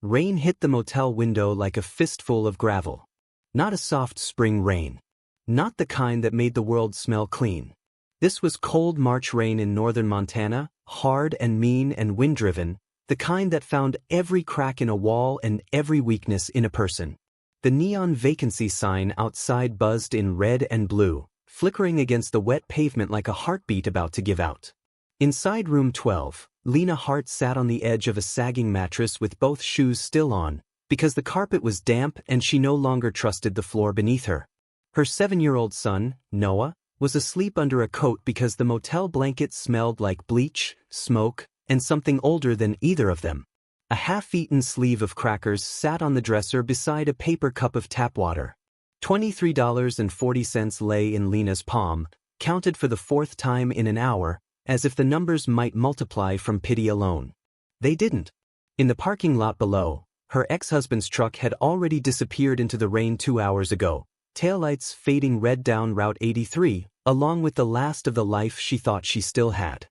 Rain hit the motel window like a fistful of gravel. Not a soft spring rain. Not the kind that made the world smell clean. This was cold March rain in northern Montana, hard and mean and wind-driven, the kind that found every crack in a wall and every weakness in a person. The neon vacancy sign outside buzzed in red and blue, flickering against the wet pavement like a heartbeat about to give out. Inside room 12, Lena Hart sat on the edge of a sagging mattress with both shoes still on, because the carpet was damp and she no longer trusted the floor beneath her. Her 7-year-old son, Noah, was asleep under a coat because the motel blanket smelled like bleach, smoke, and something older than either of them. A half-eaten sleeve of crackers sat on the dresser beside a paper cup of tap water. $23.40 lay in Lena's palm, counted for the 4th time in an hour, as if the numbers might multiply from pity alone. They didn't. In the parking lot below, her ex-husband's truck had already disappeared into the rain 2 hours ago, taillights fading red down Route 83, along with the last of the life she thought she still had.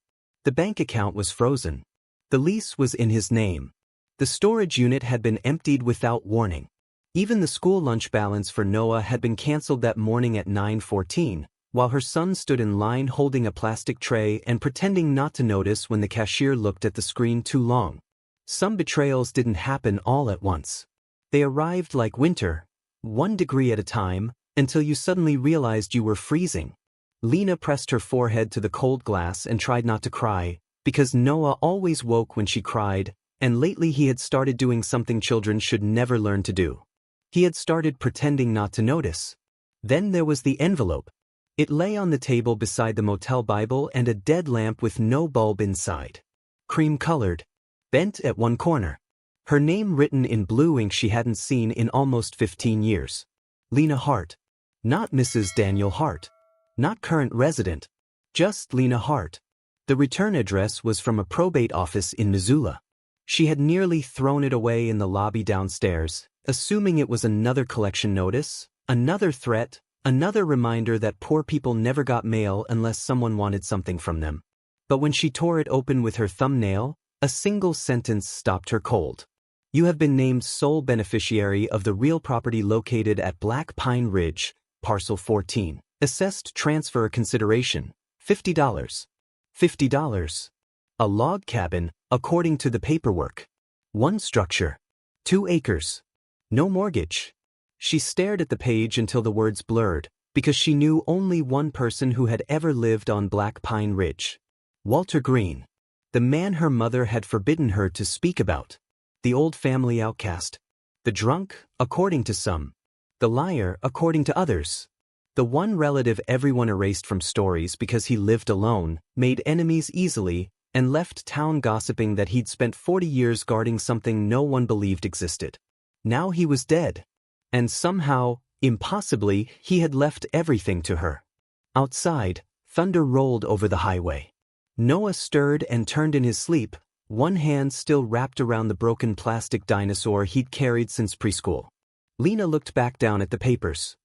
The bank account was frozen. The lease was in his name. The storage unit had been emptied without warning. Even the school lunch balance for Noah had been canceled that morning at 9:14, while her son stood in line holding a plastic tray and pretending not to notice when the cashier looked at the screen too long. Some betrayals didn't happen all at once. They arrived like winter, 1 degree at a time, until you suddenly realized you were freezing. Lena pressed her forehead to the cold glass and tried not to cry, because Noah always woke when she cried, and lately he had started doing something children should never learn to do. He had started pretending not to notice. Then there was the envelope. It lay on the table beside the motel Bible and a dead lamp with no bulb inside. Cream-colored. Bent at one corner. Her name written in blue ink she hadn't seen in almost 15 years. Lena Hart. Not Mrs. Daniel Hart. Not current resident. Just Lena Hart. The return address was from a probate office in Missoula. She had nearly thrown it away in the lobby downstairs, assuming it was another collection notice, another threat, another reminder that poor people never got mail unless someone wanted something from them. But when she tore it open with her thumbnail, a single sentence stopped her cold. You have been named sole beneficiary of the real property located at Black Pine Ridge, Parcel 14. Assessed transfer consideration, $50. $50. A log cabin, according to the paperwork. 1 structure. 2 acres. No mortgage. She stared at the page until the words blurred, because she knew only one person who had ever lived on Black Pine Ridge. Walter Green. The man her mother had forbidden her to speak about. The old family outcast. The drunk, according to some. The liar, according to others. The one relative everyone erased from stories because he lived alone, made enemies easily, and left town gossiping that he'd spent 40 years guarding something no one believed existed. Now he was dead. And somehow, impossibly, he had left everything to her. Outside, thunder rolled over the highway. Noah stirred and turned in his sleep, one hand still wrapped around the broken plastic dinosaur he'd carried since preschool. Lena looked back down at the papers.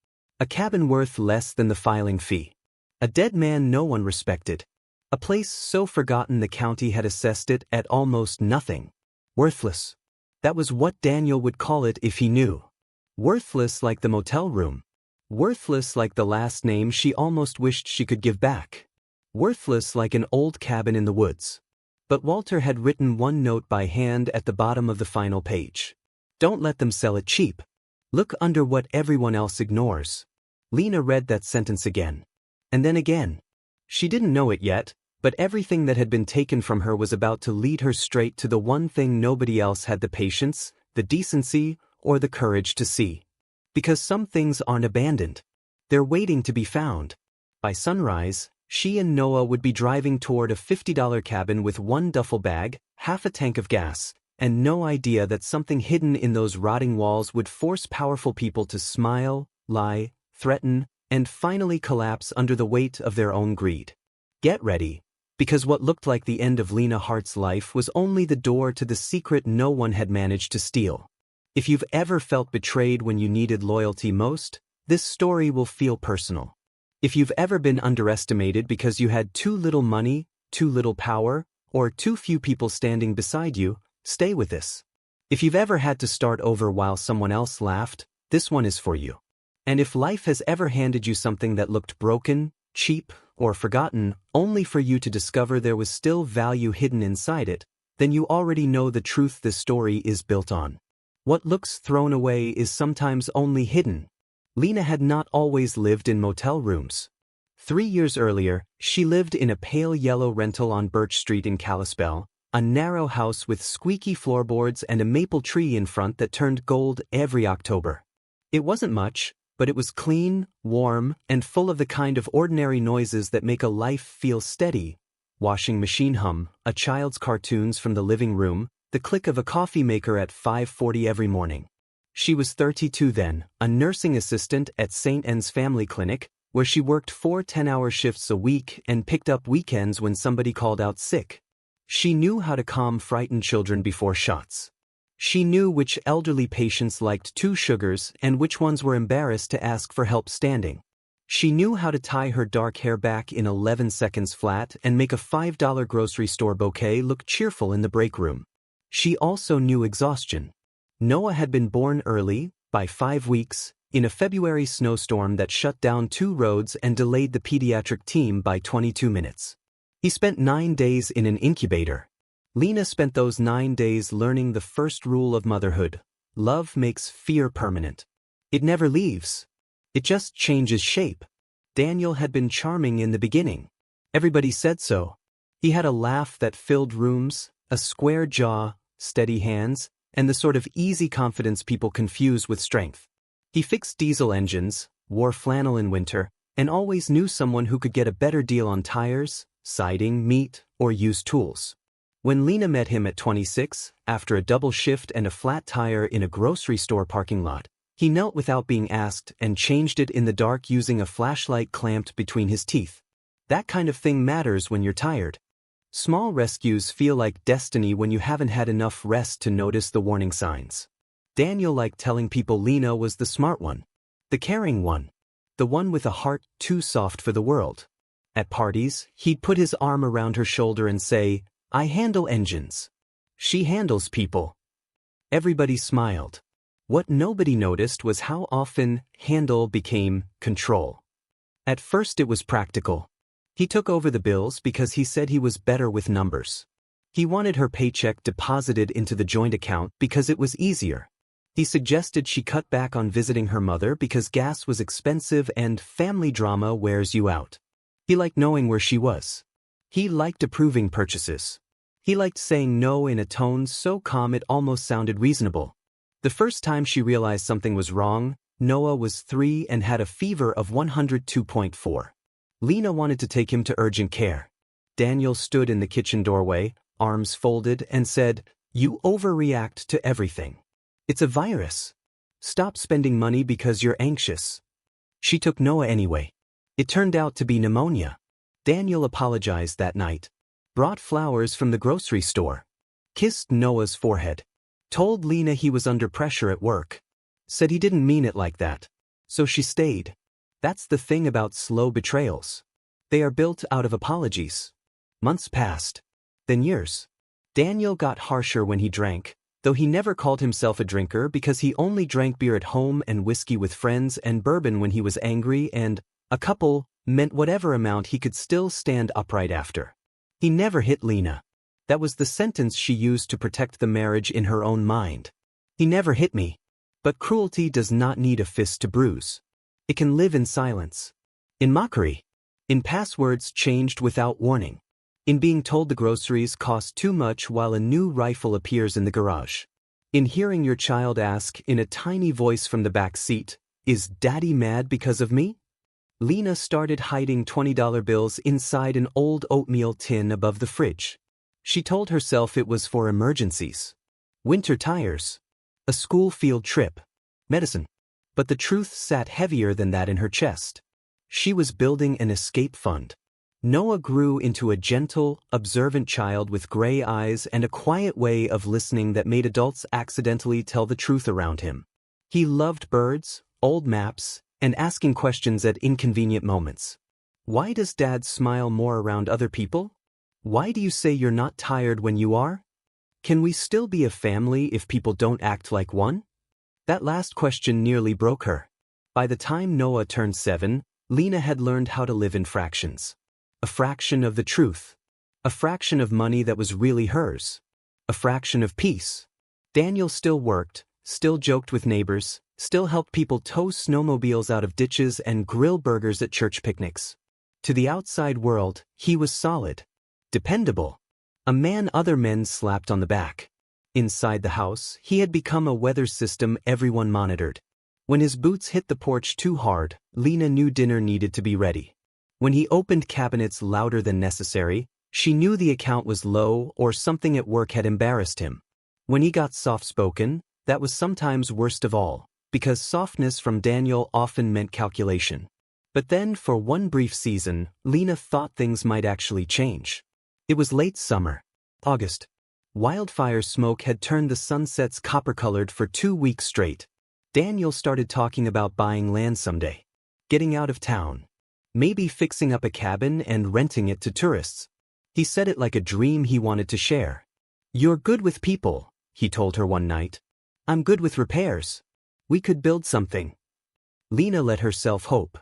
A cabin worth less than the filing fee. A dead man no one respected. A place so forgotten the county had assessed it at almost nothing. Worthless. That was what Daniel would call it if he knew. Worthless like the motel room. Worthless like the last name she almost wished she could give back. Worthless like an old cabin in the woods. But Walter had written one note by hand at the bottom of the final page. Don't let them sell it cheap. Look under what everyone else ignores. Lena read that sentence again. And then again. She didn't know it yet, but everything that had been taken from her was about to lead her straight to the one thing nobody else had the patience, the decency, or the courage to see. Because some things aren't abandoned. They're waiting to be found. By sunrise, she and Noah would be driving toward a $50 cabin with 1 duffel bag, half a tank of gas, and no idea that something hidden in those rotting walls would force powerful people to smile, lie, threaten, and finally collapse under the weight of their own greed. Get ready, because what looked like the end of Lena Hart's life was only the door to the secret no one had managed to steal. If you've ever felt betrayed when you needed loyalty most, this story will feel personal. If you've ever been underestimated because you had too little money, too little power, or too few people standing beside you, stay with this. If you've ever had to start over while someone else laughed, this one is for you. And if life has ever handed you something that looked broken, cheap, or forgotten, only for you to discover there was still value hidden inside it, then you already know the truth this story is built on. What looks thrown away is sometimes only hidden. Lena had not always lived in motel rooms. 3 years earlier, she lived in a pale yellow rental on Birch Street in Kalispell, a narrow house with squeaky floorboards and a maple tree in front that turned gold every October. It wasn't much, but it was clean, warm, and full of the kind of ordinary noises that make a life feel steady. Washing machine hum, a child's cartoons from the living room, the click of a coffee maker at 5:40 every morning. She was 32 then, a nursing assistant at St. Anne's Family Clinic, where she worked 4 10-hour shifts a week and picked up weekends when somebody called out sick. She knew how to calm frightened children before shots. She knew which elderly patients liked 2 sugars and which ones were embarrassed to ask for help standing. She knew how to tie her dark hair back in 11 seconds flat and make a $5 grocery store bouquet look cheerful in the break room. She also knew exhaustion. Noah had been born early, by 5 weeks, in a February snowstorm that shut down 2 roads and delayed the pediatric team by 22 minutes. He spent 9 days in an incubator. Lena spent those 9 days learning the first rule of motherhood. Love makes fear permanent. It never leaves. It just changes shape. Daniel had been charming in the beginning. Everybody said so. He had a laugh that filled rooms, a square jaw, steady hands, and the sort of easy confidence people confuse with strength. He fixed diesel engines, wore flannel in winter, and always knew someone who could get a better deal on tires, siding, meat, or used tools. When Lena met him at 26, after a double shift and a flat tire in a grocery store parking lot, he knelt without being asked and changed it in the dark using a flashlight clamped between his teeth. That kind of thing matters when you're tired. Small rescues feel like destiny when you haven't had enough rest to notice the warning signs. Daniel liked telling people Lena was the smart one, the caring one, the one with a heart too soft for the world. At parties, he'd put his arm around her shoulder and say, "I handle engines. She handles people." Everybody smiled. What nobody noticed was how often handle became control. At first it was practical. He took over the bills because he said he was better with numbers. He wanted her paycheck deposited into the joint account because it was easier. He suggested she cut back on visiting her mother because gas was expensive and family drama wears you out. He liked knowing where she was. He liked approving purchases. He liked saying no in a tone so calm it almost sounded reasonable. The first time she realized something was wrong, Noah was 3 and had a fever of 102.4. Lena wanted to take him to urgent care. Daniel stood in the kitchen doorway, arms folded, and said, "You overreact to everything. It's a virus. Stop spending money because you're anxious." She took Noah anyway. It turned out to be pneumonia. Daniel apologized that night. Brought flowers from the grocery store. Kissed Noah's forehead. Told Lena he was under pressure at work. Said he didn't mean it like that. So she stayed. That's the thing about slow betrayals. They are built out of apologies. Months passed. Then years. Daniel got harsher when he drank, though he never called himself a drinker because he only drank beer at home and whiskey with friends and bourbon when he was angry, and a couple meant whatever amount he could still stand upright after. He never hit Lena. That was the sentence she used to protect the marriage in her own mind. He never hit me. But cruelty does not need a fist to bruise. It can live in silence. In mockery. In passwords changed without warning. In being told the groceries cost too much while a new rifle appears in the garage. In hearing your child ask in a tiny voice from the back seat, "Is Daddy mad because of me?" Lena started hiding $20 bills inside an old oatmeal tin above the fridge. She told herself it was for emergencies. Winter tires. A school field trip. Medicine. But the truth sat heavier than that in her chest. She was building an escape fund. Noah grew into a gentle, observant child with gray eyes and a quiet way of listening that made adults accidentally tell the truth around him. He loved birds, old maps, and asking questions at inconvenient moments. Why does Dad smile more around other people? Why do you say you're not tired when you are? Can we still be a family if people don't act like one? That last question nearly broke her. By the time Noah turned 7, Lena had learned how to live in fractions. A fraction of the truth. A fraction of money that was really hers. A fraction of peace. Daniel still worked, still joked with neighbors, still helped people tow snowmobiles out of ditches and grill burgers at church picnics. To the outside world, he was solid. Dependable. A man other men slapped on the back. Inside the house, he had become a weather system everyone monitored. When his boots hit the porch too hard, Lena knew dinner needed to be ready. When he opened cabinets louder than necessary, she knew the account was low or something at work had embarrassed him. When he got soft-spoken, that was sometimes worst of all, because softness from Daniel often meant calculation. But then, for one brief season, Lena thought things might actually change. It was late summer. August. Wildfire smoke had turned the sunsets copper-colored for 2 weeks straight. Daniel started talking about buying land someday. Getting out of town. Maybe fixing up a cabin and renting it to tourists. He said it like a dream he wanted to share. "You're good with people," he told her one night. "I'm good with repairs. We could build something." Lena let herself hope.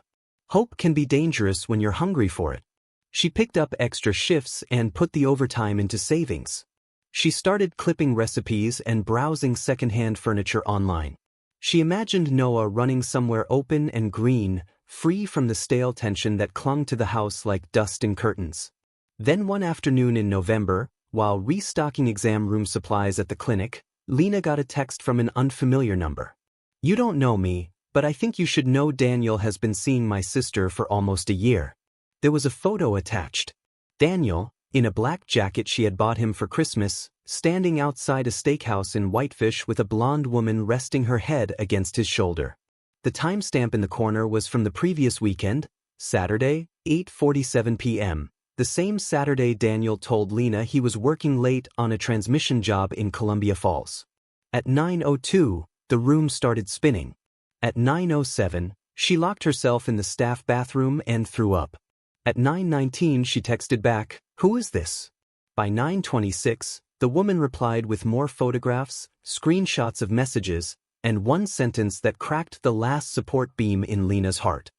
Hope can be dangerous when you're hungry for it. She picked up extra shifts and put the overtime into savings. She started clipping recipes and browsing secondhand furniture online. She imagined Noah running somewhere open and green, free from the stale tension that clung to the house like dust in curtains. Then one afternoon in November, while restocking exam room supplies at the clinic, Lena got a text from an unfamiliar number. "You don't know me, but I think you should know Daniel has been seeing my sister for almost a year." There was a photo attached. Daniel, in a black jacket she had bought him for Christmas, standing outside a steakhouse in Whitefish with a blonde woman resting her head against his shoulder. The timestamp in the corner was from the previous weekend, Saturday, 8:47 p.m., the same Saturday Daniel told Lena he was working late on a transmission job in Columbia Falls. At 9:02, the room started spinning. At 9:07, she locked herself in the staff bathroom and threw up. At 9:19 she texted back, "Who is this?" By 9:26, the woman replied with more photographs, screenshots of messages, and one sentence that cracked the last support beam in Lena's heart.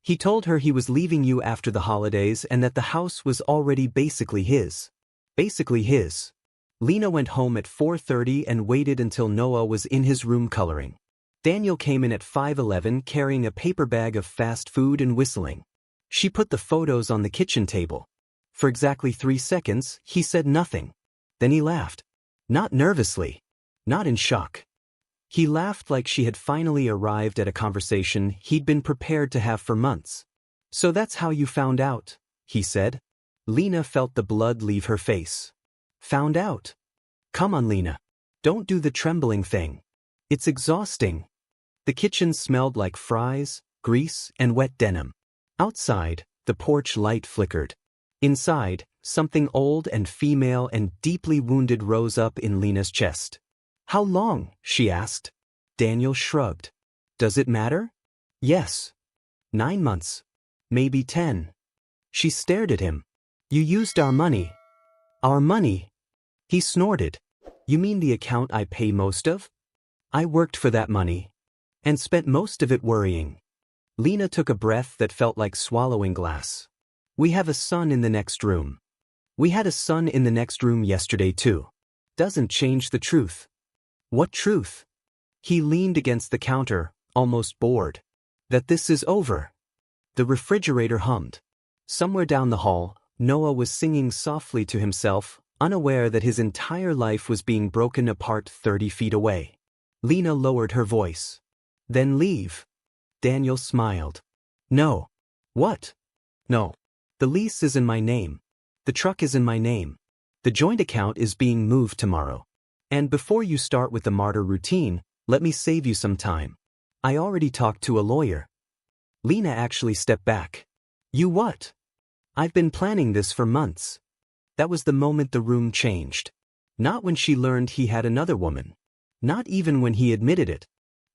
He told her he was leaving you after the holidays and that the house was already basically his. Basically his. Lena went home at 4:30 and waited until Noah was in his room coloring. Daniel came in at 5:11 carrying a paper bag of fast food and whistling. She put the photos on the kitchen table. For exactly 3 seconds, he said nothing. Then he laughed. Not nervously. Not in shock. He laughed like she had finally arrived at a conversation he'd been prepared to have for months. "So that's how you found out," he said. Lena felt the blood leave her face. "Found out? Come on, Lena. Don't do the trembling thing. It's exhausting." The kitchen smelled like fries, grease, and wet denim. Outside, the porch light flickered. Inside, something old and female and deeply wounded rose up in Lena's chest. "How long?" she asked. Daniel shrugged. "Does it matter?" "Yes. 9 months. Maybe 10. She stared at him. "You used our money." "Our money?" He snorted. "You mean the account I pay most of? I worked for that money. And spent most of it worrying." Lena took a breath that felt like swallowing glass. "We have a son in the next room. We had a son in the next room yesterday too. Doesn't change the truth." "What truth?" He leaned against the counter, almost bored. "That this is over." The refrigerator hummed. Somewhere down the hall, Noah was singing softly to himself, unaware that his entire life was being broken apart 30 feet away. Lena lowered her voice. "Then leave." Daniel smiled. "No." "What?" "No. The lease is in my name. The truck is in my name. The joint account is being moved tomorrow. And before you start with the martyr routine, let me save you some time. I already talked to a lawyer." Lena actually stepped back. "You what?" "I've been planning this for months." That was the moment the room changed. Not when she learned he had another woman. Not even when he admitted it.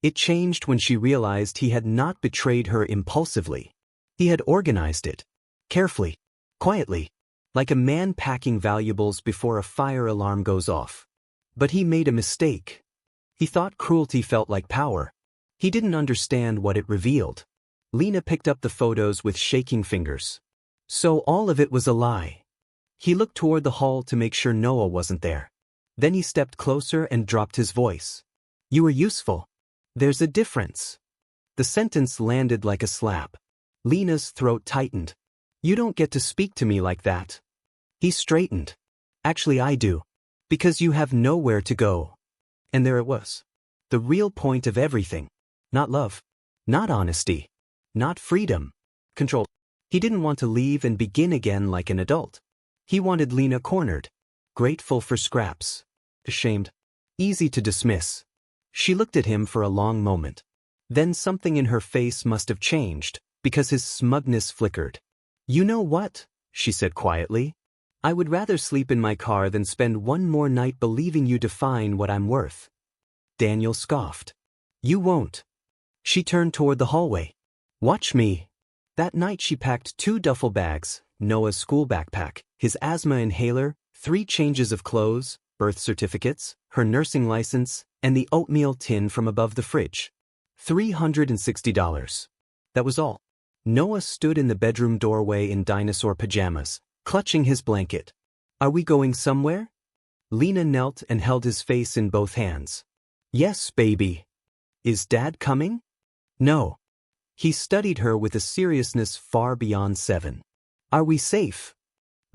It changed when she realized he had not betrayed her impulsively. He had organized it. Carefully. Quietly. Like a man packing valuables before a fire alarm goes off. But he made a mistake. He thought cruelty felt like power. He didn't understand what it revealed. Lena picked up the photos with shaking fingers. So all of it was a lie. He looked toward the hall to make sure Noah wasn't there. Then he stepped closer and dropped his voice. You were useful. There's a difference. The sentence landed like a slap. Lena's throat tightened. You don't get to speak to me like that. He straightened. Actually, I do. Because you have nowhere to go. And there it was. The real point of everything. Not love. Not honesty. Not freedom. Control. He didn't want to leave and begin again like an adult. He wanted Lena cornered. Grateful for scraps. Ashamed. Easy to dismiss. She looked at him for a long moment. Then something in her face must have changed, because his smugness flickered. You know what? She said quietly. I would rather sleep in my car than spend one more night believing you define what I'm worth. Daniel scoffed. You won't. She turned toward the hallway. Watch me. That night she packed 2 duffel bags, Noah's school backpack, his asthma inhaler, 3 changes of clothes, birth certificates, her nursing license, and the oatmeal tin from above the fridge. $360. That was all. Noah stood in the bedroom doorway in dinosaur pajamas, clutching his blanket. Are we going somewhere? Lena knelt and held his face in both hands. Yes, baby. Is Dad coming? No. He studied her with a seriousness far beyond 7. Are we safe?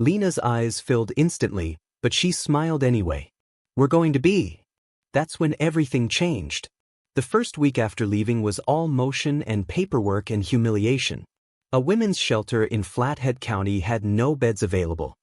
Lena's eyes filled instantly, but she smiled anyway. We're going to be. That's when everything changed. The first week after leaving was all motion and paperwork and humiliation. A women's shelter in Flathead County had no beds available.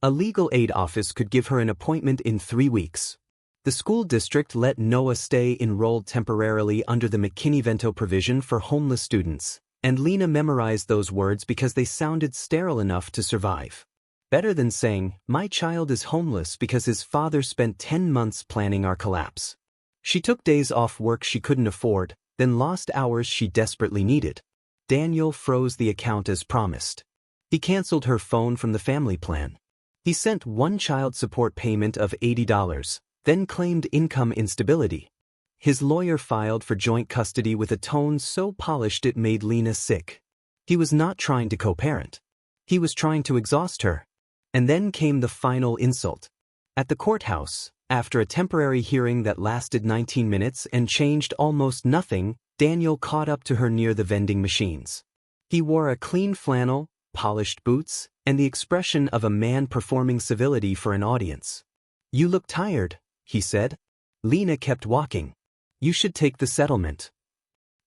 A legal aid office could give her an appointment in 3 weeks. The school district let Noah stay enrolled temporarily under the McKinney-Vento provision for homeless students, and Lena memorized those words because they sounded sterile enough to survive. Better than saying, my child is homeless because his father spent 10 months planning our collapse. She took days off work she couldn't afford, then lost hours she desperately needed. Daniel froze the account as promised. He canceled her phone from the family plan. He sent one child support payment of $80, then claimed income instability. His lawyer filed for joint custody with a tone so polished it made Lena sick. He was not trying to co-parent. He was trying to exhaust her. And then came the final insult. At the courthouse, after a temporary hearing that lasted 19 minutes and changed almost nothing, Daniel caught up to her near the vending machines. He wore a clean flannel, polished boots, and the expression of a man performing civility for an audience. You look tired, he said. Lena kept walking. You should take the settlement.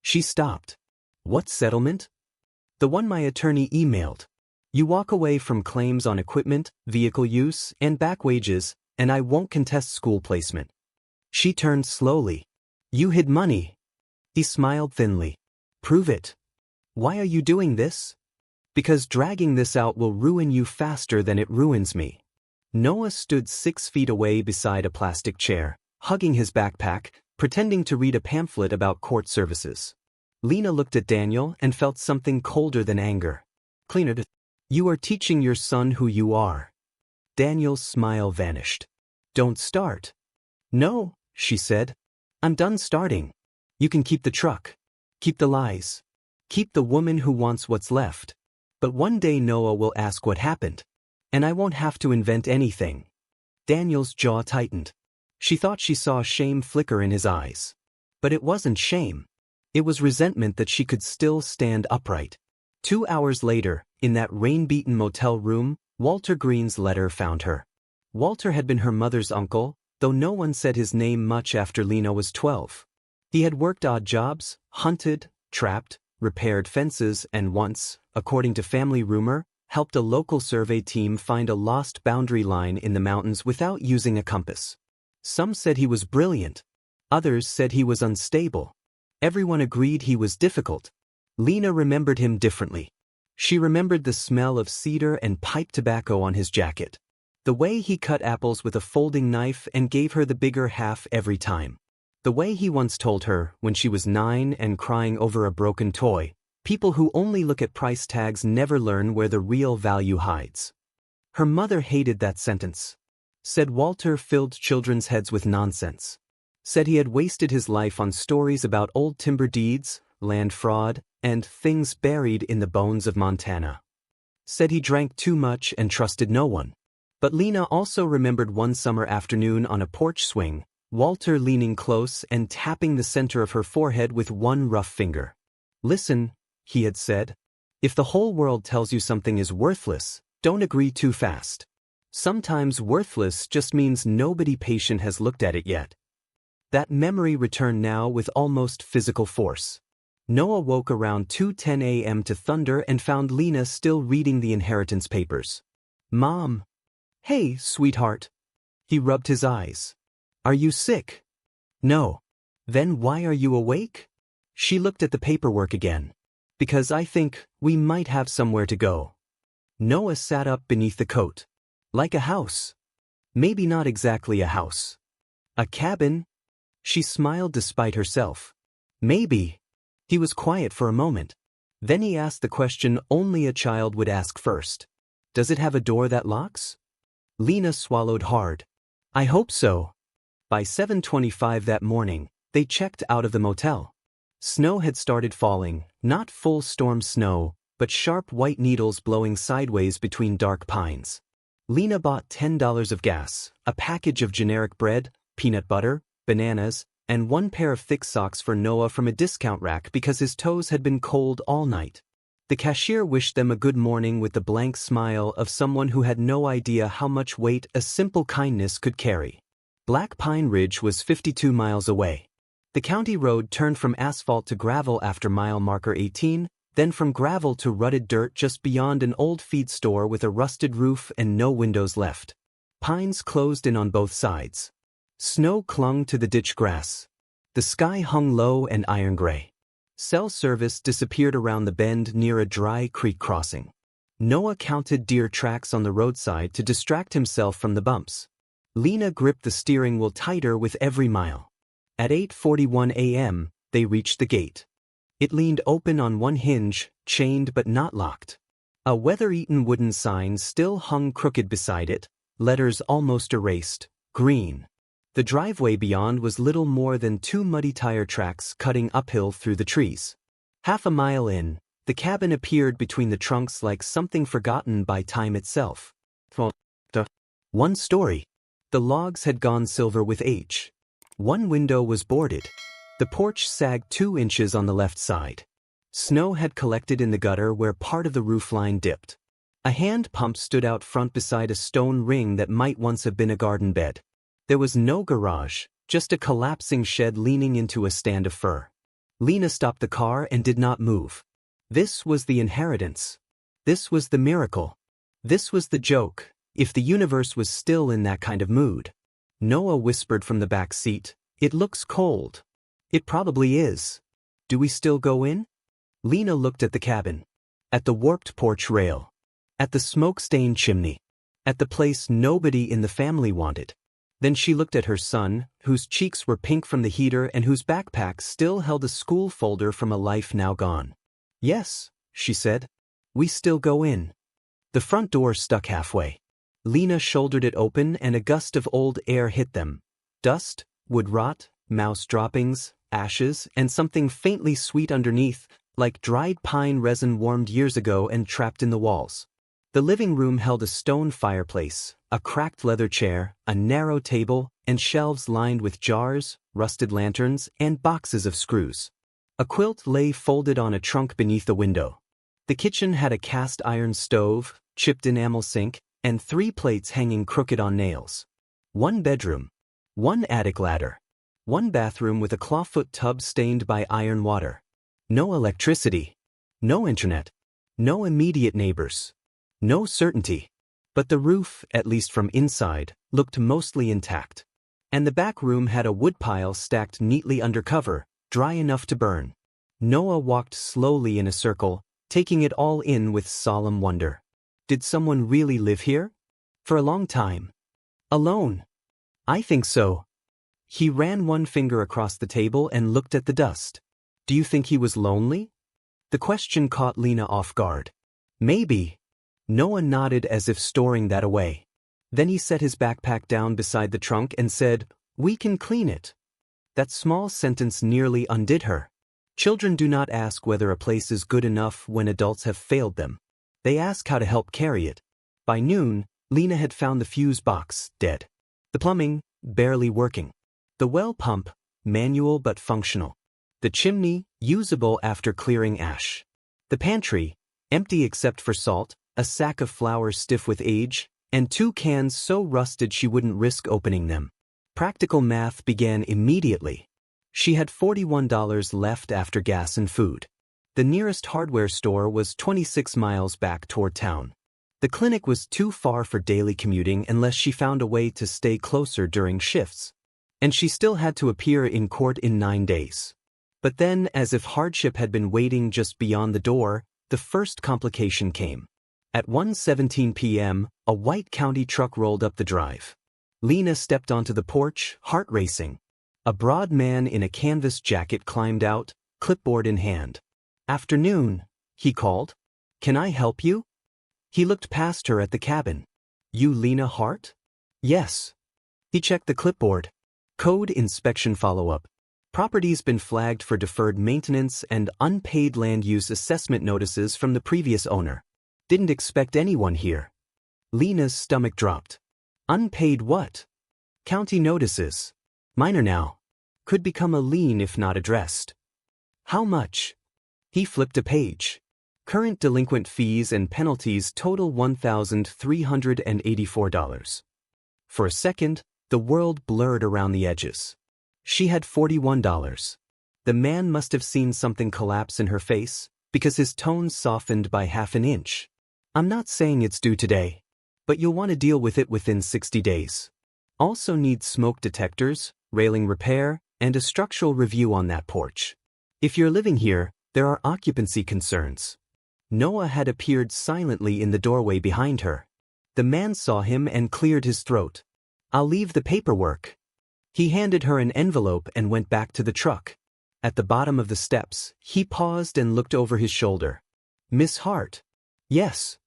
She stopped. What settlement? The one my attorney emailed. You walk away from claims on equipment, vehicle use, and back wages, and I won't contest school placement. She turned slowly. You hid money. He smiled thinly. Prove it. Why are you doing this? Because dragging this out will ruin you faster than it ruins me. Noah stood 6 feet away beside a plastic chair, hugging his backpack, pretending to read a pamphlet about court services. Lena looked at Daniel and felt something colder than anger. Cleaner. You are teaching your son who you are. Daniel's smile vanished. Don't start. No, she said. I'm done starting. You can keep the truck. Keep the lies. Keep the woman who wants what's left. But one day Noah will ask what happened. And I won't have to invent anything. Daniel's jaw tightened. She thought she saw shame flicker in his eyes. But it wasn't shame. It was resentment that she could still stand upright. 2 hours later, in that rain-beaten motel room, Walter Green's letter found her. Walter had been her mother's uncle, though no one said his name much after Lena was 12. He had worked odd jobs, hunted, trapped, repaired fences, and once, according to family rumor, helped a local survey team find a lost boundary line in the mountains without using a compass. Some said he was brilliant. Others said he was unstable. Everyone agreed he was difficult. Lena remembered him differently. She remembered the smell of cedar and pipe tobacco on his jacket. The way he cut apples with a folding knife and gave her the bigger half every time. The way he once told her, when she was 9 and crying over a broken toy, people who only look at price tags never learn where the real value hides. Her mother hated that sentence. Said Walter filled children's heads with nonsense. Said he had wasted his life on stories about old timber deeds, land fraud, and things buried in the bones of Montana. Said he drank too much and trusted no one. But Lena also remembered one summer afternoon on a porch swing, Walter leaning close and tapping the center of her forehead with one rough finger. "Listen," he had said. "If the whole world tells you something is worthless, don't agree too fast. Sometimes worthless just means nobody patient has looked at it yet." That memory returned now with almost physical force. Noah woke around 2:10 a.m. to thunder and found Lena still reading the inheritance papers. "Mom." "Hey, sweetheart." He rubbed his eyes. "Are you sick?" "No." "Then why are you awake?" She looked at the paperwork again. "Because I think we might have somewhere to go." Noah sat up beneath the coat. "Like a house." "Maybe not exactly a house." "A cabin?" She smiled despite herself. "Maybe." He was quiet for a moment. Then he asked the question only a child would ask first. "Does it have a door that locks?" Lena swallowed hard. "I hope so." By 7:25 that morning, they checked out of the motel. Snow had started falling, not full storm snow, but sharp white needles blowing sideways between dark pines. Lena bought $10 of gas, a package of generic bread, peanut butter, bananas, and one pair of thick socks for Noah from a discount rack because his toes had been cold all night. The cashier wished them a good morning with the blank smile of someone who had no idea how much weight a simple kindness could carry. Black Pine Ridge was 52 miles away. The county road turned from asphalt to gravel after mile marker 18, then from gravel to rutted dirt just beyond an old feed store with a rusted roof and no windows left. Pines closed in on both sides. Snow clung to the ditch grass. The sky hung low and iron gray. Cell service disappeared around the bend near a dry creek crossing. Noah counted deer tracks on the roadside to distract himself from the bumps. Lena gripped the steering wheel tighter with every mile. At 8:41 a.m., they reached the gate. It leaned open on one hinge, chained but not locked. A weather-eaten wooden sign still hung crooked beside it, letters almost erased, green. The driveway beyond was little more than two muddy tire tracks cutting uphill through the trees. Half a mile in, the cabin appeared between the trunks like something forgotten by time itself. One story. The logs had gone silver with age. One window was boarded. The porch sagged 2 inches on the left side. Snow had collected in the gutter where part of the roof line dipped. A hand pump stood out front beside a stone ring that might once have been a garden bed. There was no garage, just a collapsing shed leaning into a stand of fur. Lena stopped the car and did not move. This was the inheritance. This was the miracle. This was the joke, if the universe was still in that kind of mood. Noah whispered from the back seat, "It looks cold." "It probably is. Do we still go in?" Lena looked at the cabin. At the warped porch rail. At the smoke-stained chimney. At the place nobody in the family wanted. Then she looked at her son, whose cheeks were pink from the heater and whose backpack still held a school folder from a life now gone. "Yes," she said. "We still go in." The front door stuck halfway. Lena shouldered it open and a gust of old air hit them. Dust, wood rot, mouse droppings, ashes, and something faintly sweet underneath, like dried pine resin warmed years ago and trapped in the walls. The living room held a stone fireplace, a cracked leather chair, a narrow table, and shelves lined with jars, rusted lanterns, and boxes of screws. A quilt lay folded on a trunk beneath the window. The kitchen had a cast iron stove, chipped enamel sink, and 3 plates hanging crooked on nails. One bedroom. One attic ladder. One bathroom with a clawfoot tub stained by iron water. No electricity. No internet. No immediate neighbors. No certainty. But the roof, at least from inside, looked mostly intact. And the back room had a woodpile stacked neatly under cover, dry enough to burn. Noah walked slowly in a circle, taking it all in with solemn wonder. Did someone really live here? For a long time. Alone? I think so. He ran one finger across the table and looked at the dust. Do you think he was lonely? The question caught Lena off guard. Maybe. Noah nodded as if storing that away. Then he set his backpack down beside the trunk and said, "We can clean it." That small sentence nearly undid her. Children do not ask whether a place is good enough when adults have failed them. They ask how to help carry it. By noon, Lena had found the fuse box, dead. The plumbing, barely working. The well pump, manual but functional. The chimney, usable after clearing ash. The pantry, empty except for salt, a sack of flour stiff with age, and 2 cans so rusted she wouldn't risk opening them. Practical math began immediately. She had $41 left after gas and food. The nearest hardware store was 26 miles back toward town. The clinic was too far for daily commuting unless she found a way to stay closer during shifts. And she still had to appear in court in 9 days. But then, as if hardship had been waiting just beyond the door, the first complication came. At 1:17 p.m., a white county truck rolled up the drive. Lena stepped onto the porch, heart racing. A broad man in a canvas jacket climbed out, clipboard in hand. "Afternoon," he called. "Can I help you?" He looked past her at the cabin. "You Lena Hart?" "Yes." He checked the clipboard. Code inspection follow-up. Property's been flagged for deferred maintenance and unpaid land use assessment notices from the previous owner. Didn't expect anyone here. Lena's stomach dropped. Unpaid what? County notices. Minor now. Could become a lien if not addressed. How much? He flipped a page. Current delinquent fees and penalties total $1,384. For a second, the world blurred around the edges. She had $41. The man must have seen something collapse in her face, because his tone softened by half an inch. "I'm not saying it's due today, but you'll want to deal with it within 60 days. Also need smoke detectors, railing repair, and a structural review on that porch. If you're living here, there are occupancy concerns." Noah had appeared silently in the doorway behind her. The man saw him and cleared his throat. "I'll leave the paperwork." He handed her an envelope and went back to the truck. At the bottom of the steps, he paused and looked over his shoulder. "Miss Hart?" "Yes.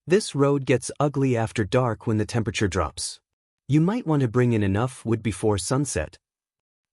This road gets ugly after dark when the temperature drops. You might want to bring in enough wood before sunset."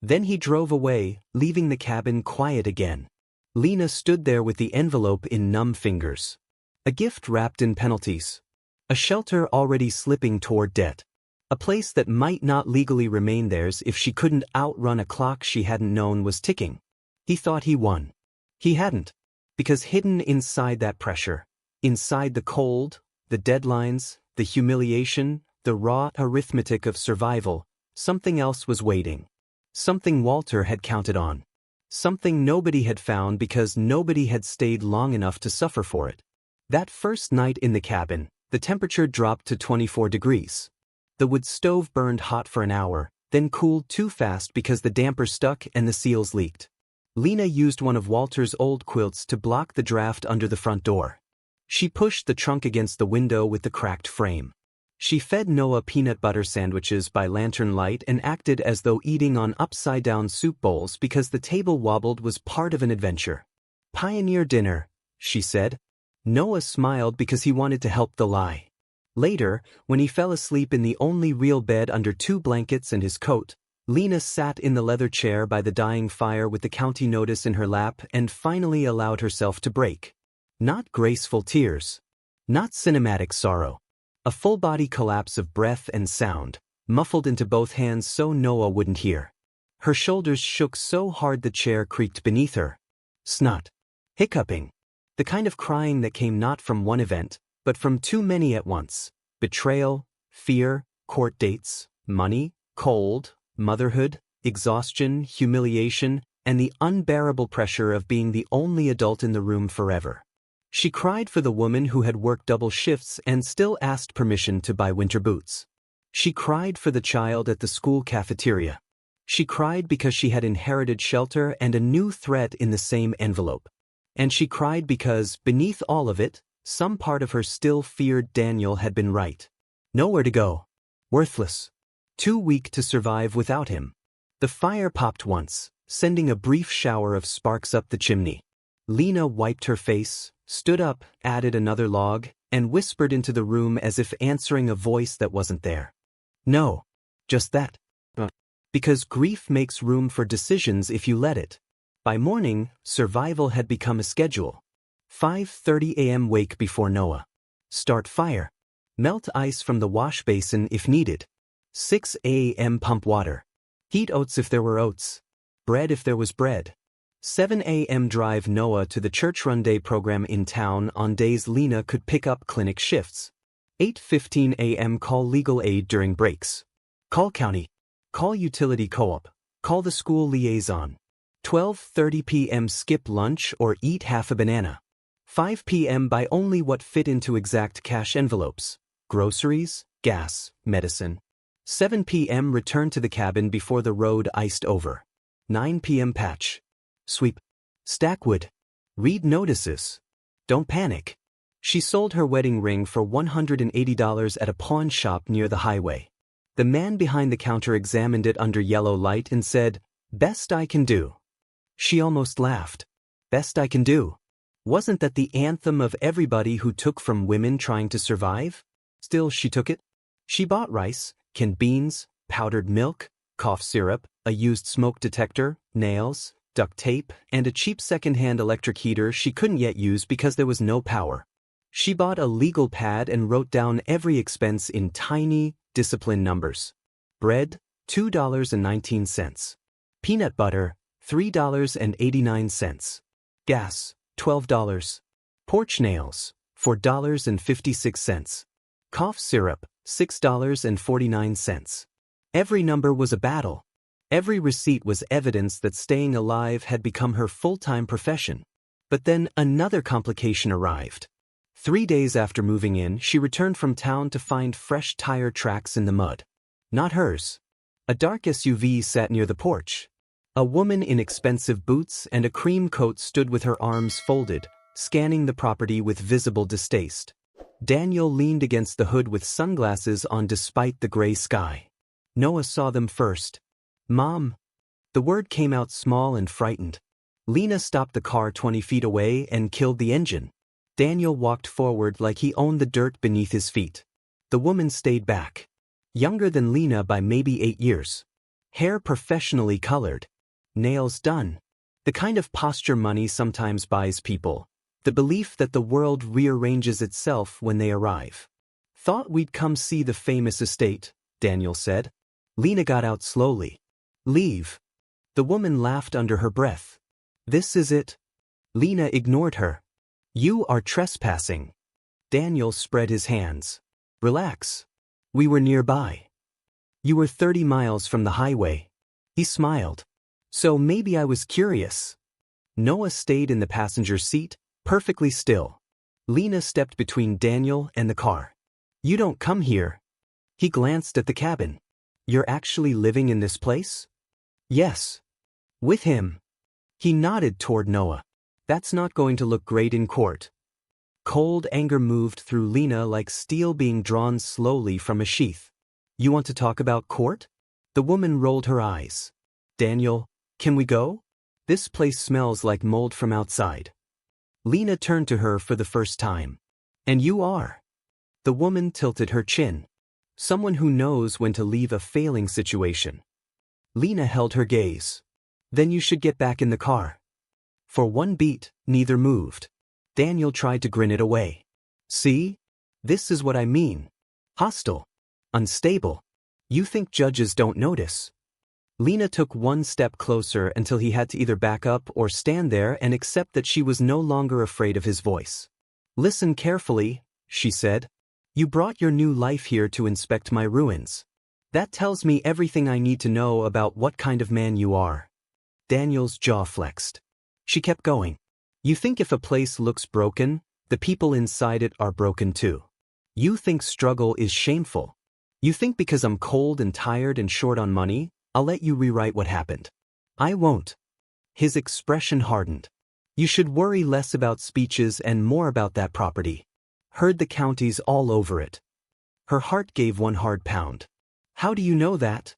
Then he drove away, leaving the cabin quiet again. Lena stood there with the envelope in numb fingers. A gift wrapped in penalties. A shelter already slipping toward debt. A place that might not legally remain theirs if she couldn't outrun a clock she hadn't known was ticking. He thought he won. He hadn't. Because hidden inside that pressure, inside the cold, the deadlines, the humiliation, the raw arithmetic of survival, something else was waiting. Something Walter had counted on. Something nobody had found because nobody had stayed long enough to suffer for it. That first night in the cabin, the temperature dropped to 24 degrees. The wood stove burned hot for an hour, then cooled too fast because the damper stuck and the seals leaked. Lena used one of Walter's old quilts to block the draft under the front door. She pushed the trunk against the window with the cracked frame. She fed Noah peanut butter sandwiches by lantern light and acted as though eating on upside-down soup bowls because the table wobbled was part of an adventure. "Pioneer dinner," she said. Noah smiled because he wanted to help the lie. Later, when he fell asleep in the only real bed under 2 blankets and his coat, Lena sat in the leather chair by the dying fire with the county notice in her lap and finally allowed herself to break. Not graceful tears. Not cinematic sorrow. A full-body collapse of breath and sound, muffled into both hands so Noah wouldn't hear. Her shoulders shook so hard the chair creaked beneath her. Snot. Hiccuping. The kind of crying that came not from one event, but from too many at once. Betrayal, fear, court dates, money, cold, motherhood, exhaustion, humiliation, and the unbearable pressure of being the only adult in the room forever. She cried for the woman who had worked double shifts and still asked permission to buy winter boots. She cried for the child at the school cafeteria. She cried because she had inherited shelter and a new threat in the same envelope. And she cried because, beneath all of it, some part of her still feared Daniel had been right. Nowhere to go. Worthless. Too weak to survive without him. The fire popped once, sending a brief shower of sparks up the chimney. Lena wiped her face, stood up, added another log, and whispered into the room as if answering a voice that wasn't there. No. Just that. Because grief makes room for decisions if you let it. By morning, survival had become a schedule. 5:30 a.m. wake before Noah. Start fire. Melt ice from the wash basin if needed. 6 a.m. pump water. Heat oats if there were oats. Bread if there was bread. 7 a.m. drive Noah to the church run day program in town on days Lena could pick up clinic shifts. 8:15 a.m. call legal aid during breaks. Call county. Call utility co-op. Call the school liaison. 12:30 p.m. skip lunch or eat half a banana. 5 p.m. buy only what fit into exact cash envelopes. Groceries, gas, medicine. 7 p.m. return to the cabin before the road iced over. 9 p.m. patch. Sweep. Stack wood. Read notices. Don't panic. She sold her wedding ring for $180 at a pawn shop near the highway. The man behind the counter examined it under yellow light and said, "Best I can do." She almost laughed. Best I can do. Wasn't that the anthem of everybody who took from women trying to survive? Still, she took it. She bought rice, canned beans, powdered milk, cough syrup, a used smoke detector, nails, duct tape, and a cheap second-hand electric heater she couldn't yet use because there was no power. She bought a legal pad and wrote down every expense in tiny, disciplined numbers. Bread, $2.19. Peanut butter, $3.89. Gas, $12. Porch nails, $4.56. Cough syrup, $6.49. Every number was a battle. Every receipt was evidence that staying alive had become her full-time profession. But then another complication arrived. 3 days after moving in, she returned from town to find fresh tire tracks in the mud. Not hers. A dark SUV sat near the porch. A woman in expensive boots and a cream coat stood with her arms folded, scanning the property with visible distaste. Daniel leaned against the hood with sunglasses on despite the gray sky. Noah saw them first. "Mom." The word came out small and frightened. Lena stopped the car 20 feet away and killed the engine. Daniel walked forward like he owned the dirt beneath his feet. The woman stayed back. Younger than Lena by maybe 8 years. Hair professionally colored. Nails done. The kind of posture money sometimes buys people. The belief that the world rearranges itself when they arrive. "Thought we'd come see the famous estate," Daniel said. Lena got out slowly. "Leave." The woman laughed under her breath. "This is it." Lena ignored her. "You are trespassing." Daniel spread his hands. "Relax. We were nearby. You were 30 miles from the highway." He smiled. "So maybe I was curious." Noah stayed in the passenger seat, perfectly still. Lena stepped between Daniel and the car. "You don't come here." He glanced at the cabin. "You're actually living in this place?" "Yes." "With him?" He nodded toward Noah. "That's not going to look great in court." Cold anger moved through Lena like steel being drawn slowly from a sheath. "You want to talk about court?" The woman rolled her eyes. "Daniel, can we go? This place smells like mold from outside." Lena turned to her for the first time. "And you are." The woman tilted her chin. "Someone who knows when to leave a failing situation." Lena held her gaze. "Then you should get back in the car." For one beat, neither moved. Daniel tried to grin it away. "See? This is what I mean. Hostile. Unstable. You think judges don't notice." Lena took one step closer until he had to either back up or stand there and accept that she was no longer afraid of his voice. "Listen carefully," she said. "You brought your new life here to inspect my ruins. That tells me everything I need to know about what kind of man you are." Daniel's jaw flexed. She kept going. "You think if a place looks broken, the people inside it are broken too. You think struggle is shameful. You think because I'm cold and tired and short on money, I'll let you rewrite what happened. I won't." His expression hardened. "You should worry less about speeches and more about that property. Heard the counties all over it." Her heart gave one hard pound. "How do you know that?"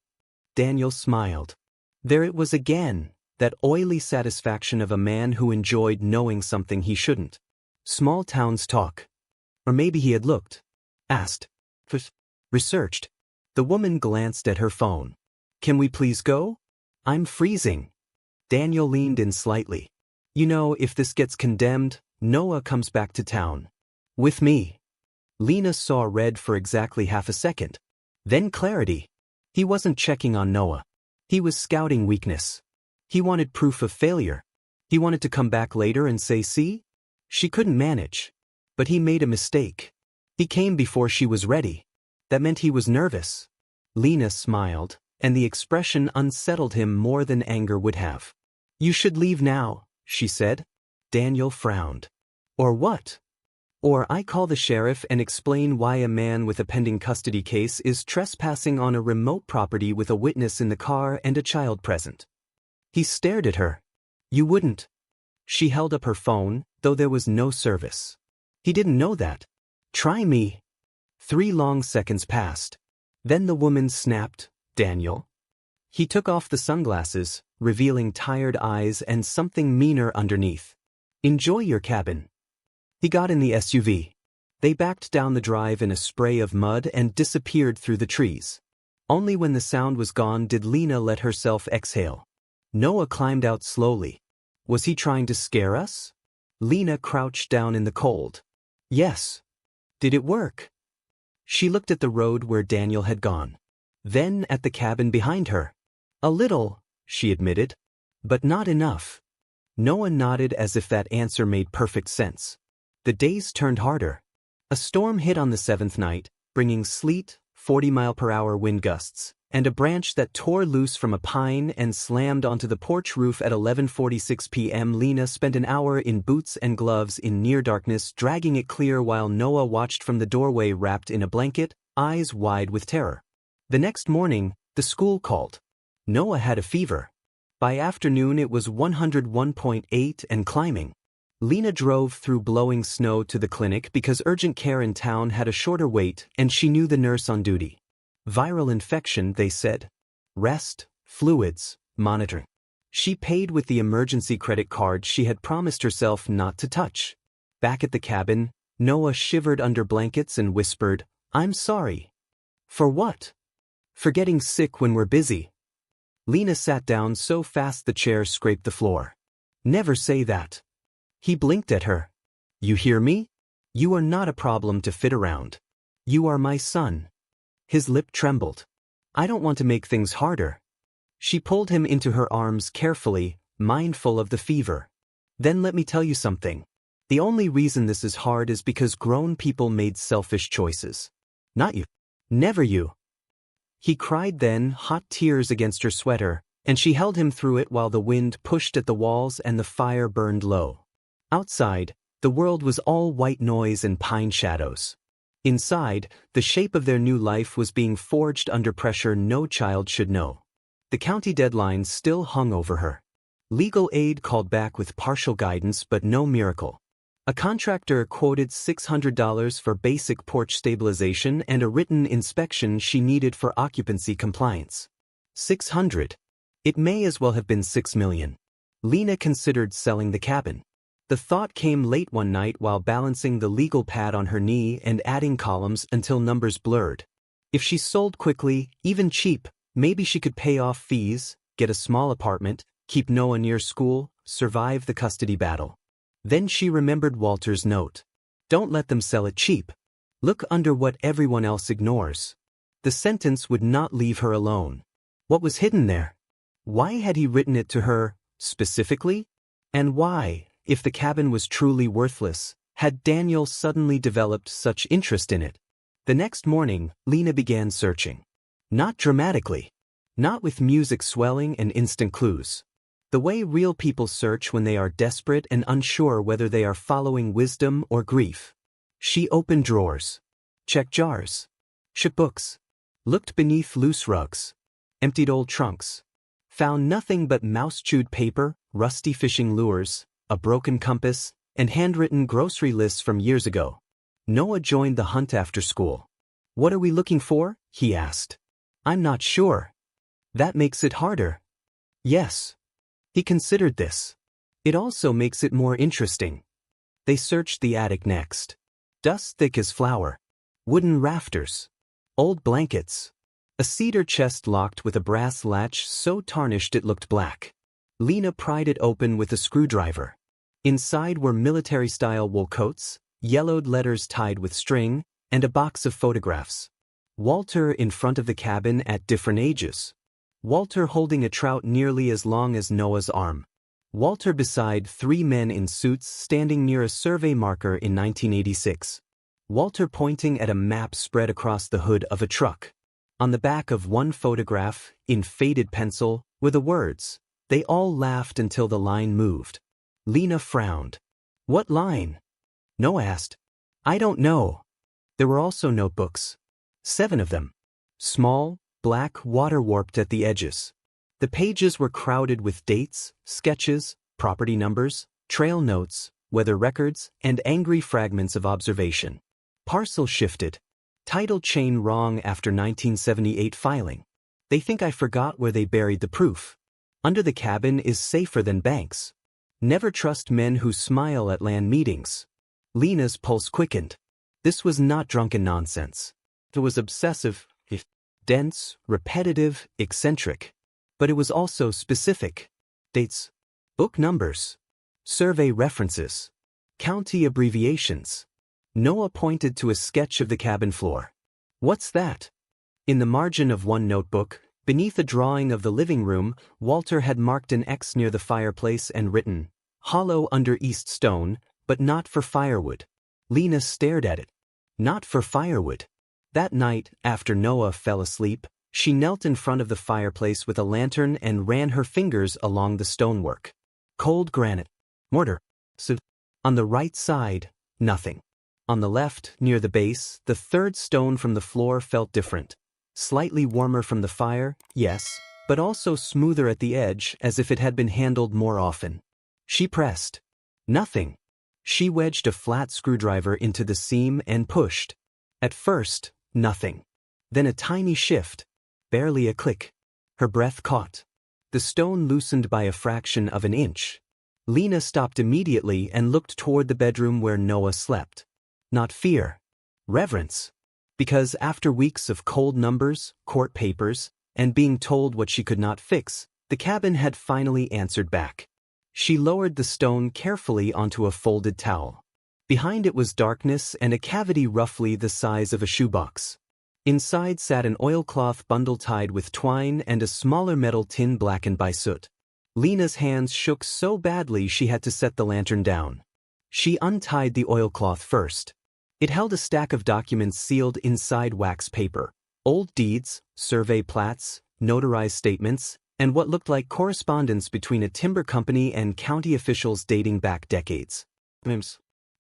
Daniel smiled. There it was again, that oily satisfaction of a man who enjoyed knowing something he shouldn't. Small towns talk. Or maybe he had looked. Asked. Researched. The woman glanced at her phone. Can we please go? I'm freezing. Daniel leaned in slightly. You know, if this gets condemned, Noah comes back to town. With me. Lena saw red for exactly half a second. Then clarity. He wasn't checking on Noah. He was scouting weakness. He wanted proof of failure. He wanted to come back later and say, see? She couldn't manage. But he made a mistake. He came before she was ready. That meant he was nervous. Lena smiled, and the expression unsettled him more than anger would have. You should leave now, she said. Daniel frowned. Or what? Or I call the sheriff and explain why a man with a pending custody case is trespassing on a remote property with a witness in the car and a child present. He stared at her. You wouldn't. She held up her phone, though there was no service. He didn't know that. Try me. 3 long seconds passed. Then the woman snapped, Daniel. He took off the sunglasses, revealing tired eyes and something meaner underneath. Enjoy your cabin. He got in the SUV. They backed down the drive in a spray of mud and disappeared through the trees. Only when the sound was gone did Lena let herself exhale. Noah climbed out slowly. Was he trying to scare us? Lena crouched down in the cold. Yes. Did it work? She looked at the road where Daniel had gone. Then at the cabin behind her. A little, she admitted. But not enough. Noah nodded as if that answer made perfect sense. The days turned harder. A storm hit on the 7th night, bringing sleet, 40-mile-per-hour wind gusts, and a branch that tore loose from a pine and slammed onto the porch roof at 11:46 p.m. Lena spent an hour in boots and gloves in near darkness dragging it clear while Noah watched from the doorway wrapped in a blanket, eyes wide with terror. The next morning, the school called. Noah had a fever. By afternoon it was 101.8 and climbing. Lena drove through blowing snow to the clinic because urgent care in town had a shorter wait and she knew the nurse on duty. Viral infection, they said. Rest, fluids, monitoring. She paid with the emergency credit card she had promised herself not to touch. Back at the cabin, Noah shivered under blankets and whispered, I'm sorry. For what? For getting sick when we're busy. Lena sat down so fast the chair scraped the floor. Never say that. He blinked at her. You hear me? You are not a problem to fit around. You are my son. His lip trembled. I don't want to make things harder. She pulled him into her arms carefully, mindful of the fever. Then let me tell you something. The only reason this is hard is because grown people made selfish choices. Not you. Never you. He cried then, hot tears against her sweater, and she held him through it while the wind pushed at the walls and the fire burned low. Outside, the world was all white noise and pine shadows. Inside, the shape of their new life was being forged under pressure no child should know. The county deadline still hung over her. Legal aid called back with partial guidance but no miracle. A contractor quoted $600 for basic porch stabilization and a written inspection she needed for occupancy compliance. $600. It may as well have been $6 million. Lena considered selling the cabin. The thought came late one night while balancing the legal pad on her knee and adding columns until numbers blurred. If she sold quickly, even cheap, maybe she could pay off fees, get a small apartment, keep Noah near school, survive the custody battle. Then she remembered Walter's note. Don't let them sell it cheap. Look under what everyone else ignores. The sentence would not leave her alone. What was hidden there? Why had he written it to her, specifically? And why, if the cabin was truly worthless, had Daniel suddenly developed such interest in it? The next morning, Lena began searching. Not dramatically. Not with music swelling and instant clues. The way real people search when they are desperate and unsure whether they are following wisdom or grief. She opened drawers. Checked jars. Shook books. Looked beneath loose rugs. Emptied old trunks. Found nothing but mouse-chewed paper, rusty fishing lures, a broken compass, and handwritten grocery lists from years ago. Noah joined the hunt after school. What are we looking for? He asked. I'm not sure. That makes it harder. Yes. He considered this. It also makes it more interesting. They searched the attic next. Dust thick as flour. Wooden rafters. Old blankets. A cedar chest locked with a brass latch so tarnished it looked black. Lena pried it open with a screwdriver. Inside were military-style wool coats, yellowed letters tied with string, and a box of photographs. Walter in front of the cabin at different ages. Walter holding a trout nearly as long as Noah's arm. Walter beside 3 men in suits standing near a survey marker in 1986. Walter pointing at a map spread across the hood of a truck. On the back of one photograph, in faded pencil, were the words, "They all laughed until the line moved." Lena frowned. "What line?" Noah asked. "I don't know." There were also notebooks. 7 of them. Small, black, water-warped at the edges. The pages were crowded with dates, sketches, property numbers, trail notes, weather records, and angry fragments of observation. Parcel shifted. Title chain wrong after 1978 filing. They think I forgot where they buried the proof. Under the cabin is safer than banks. Never trust men who smile at land meetings. Lena's pulse quickened. This was not drunken nonsense. It was obsessive, dense, repetitive, eccentric. But it was also specific. Dates, book numbers, survey references, county abbreviations. Noah pointed to a sketch of the cabin floor. "What's that?" In the margin of one notebook, beneath a drawing of the living room, Walter had marked an X near the fireplace and written, "Hollow under east stone, but not for firewood." Lena stared at it. Not for firewood. That night, after Noah fell asleep, she knelt in front of the fireplace with a lantern and ran her fingers along the stonework. Cold granite. Mortar. So, on the right side, nothing. On the left, near the base, the third stone from the floor felt different. Slightly warmer from the fire, yes, but also smoother at the edge as if it had been handled more often. She pressed. Nothing. She wedged a flat screwdriver into the seam and pushed. At first, nothing. Then a tiny shift. Barely a click. Her breath caught. The stone loosened by a fraction of an inch. Lena stopped immediately and looked toward the bedroom where Noah slept. Not fear. Reverence. Because after weeks of cold numbers, court papers, and being told what she could not fix, the cabin had finally answered back. She lowered the stone carefully onto a folded towel. Behind it was darkness and a cavity roughly the size of a shoebox. Inside sat an oilcloth bundle tied with twine and a smaller metal tin blackened by soot. Lena's hands shook so badly she had to set the lantern down. She untied the oilcloth first. It held a stack of documents sealed inside wax paper. Old deeds, survey plats, notarized statements, and what looked like correspondence between a timber company and county officials dating back decades.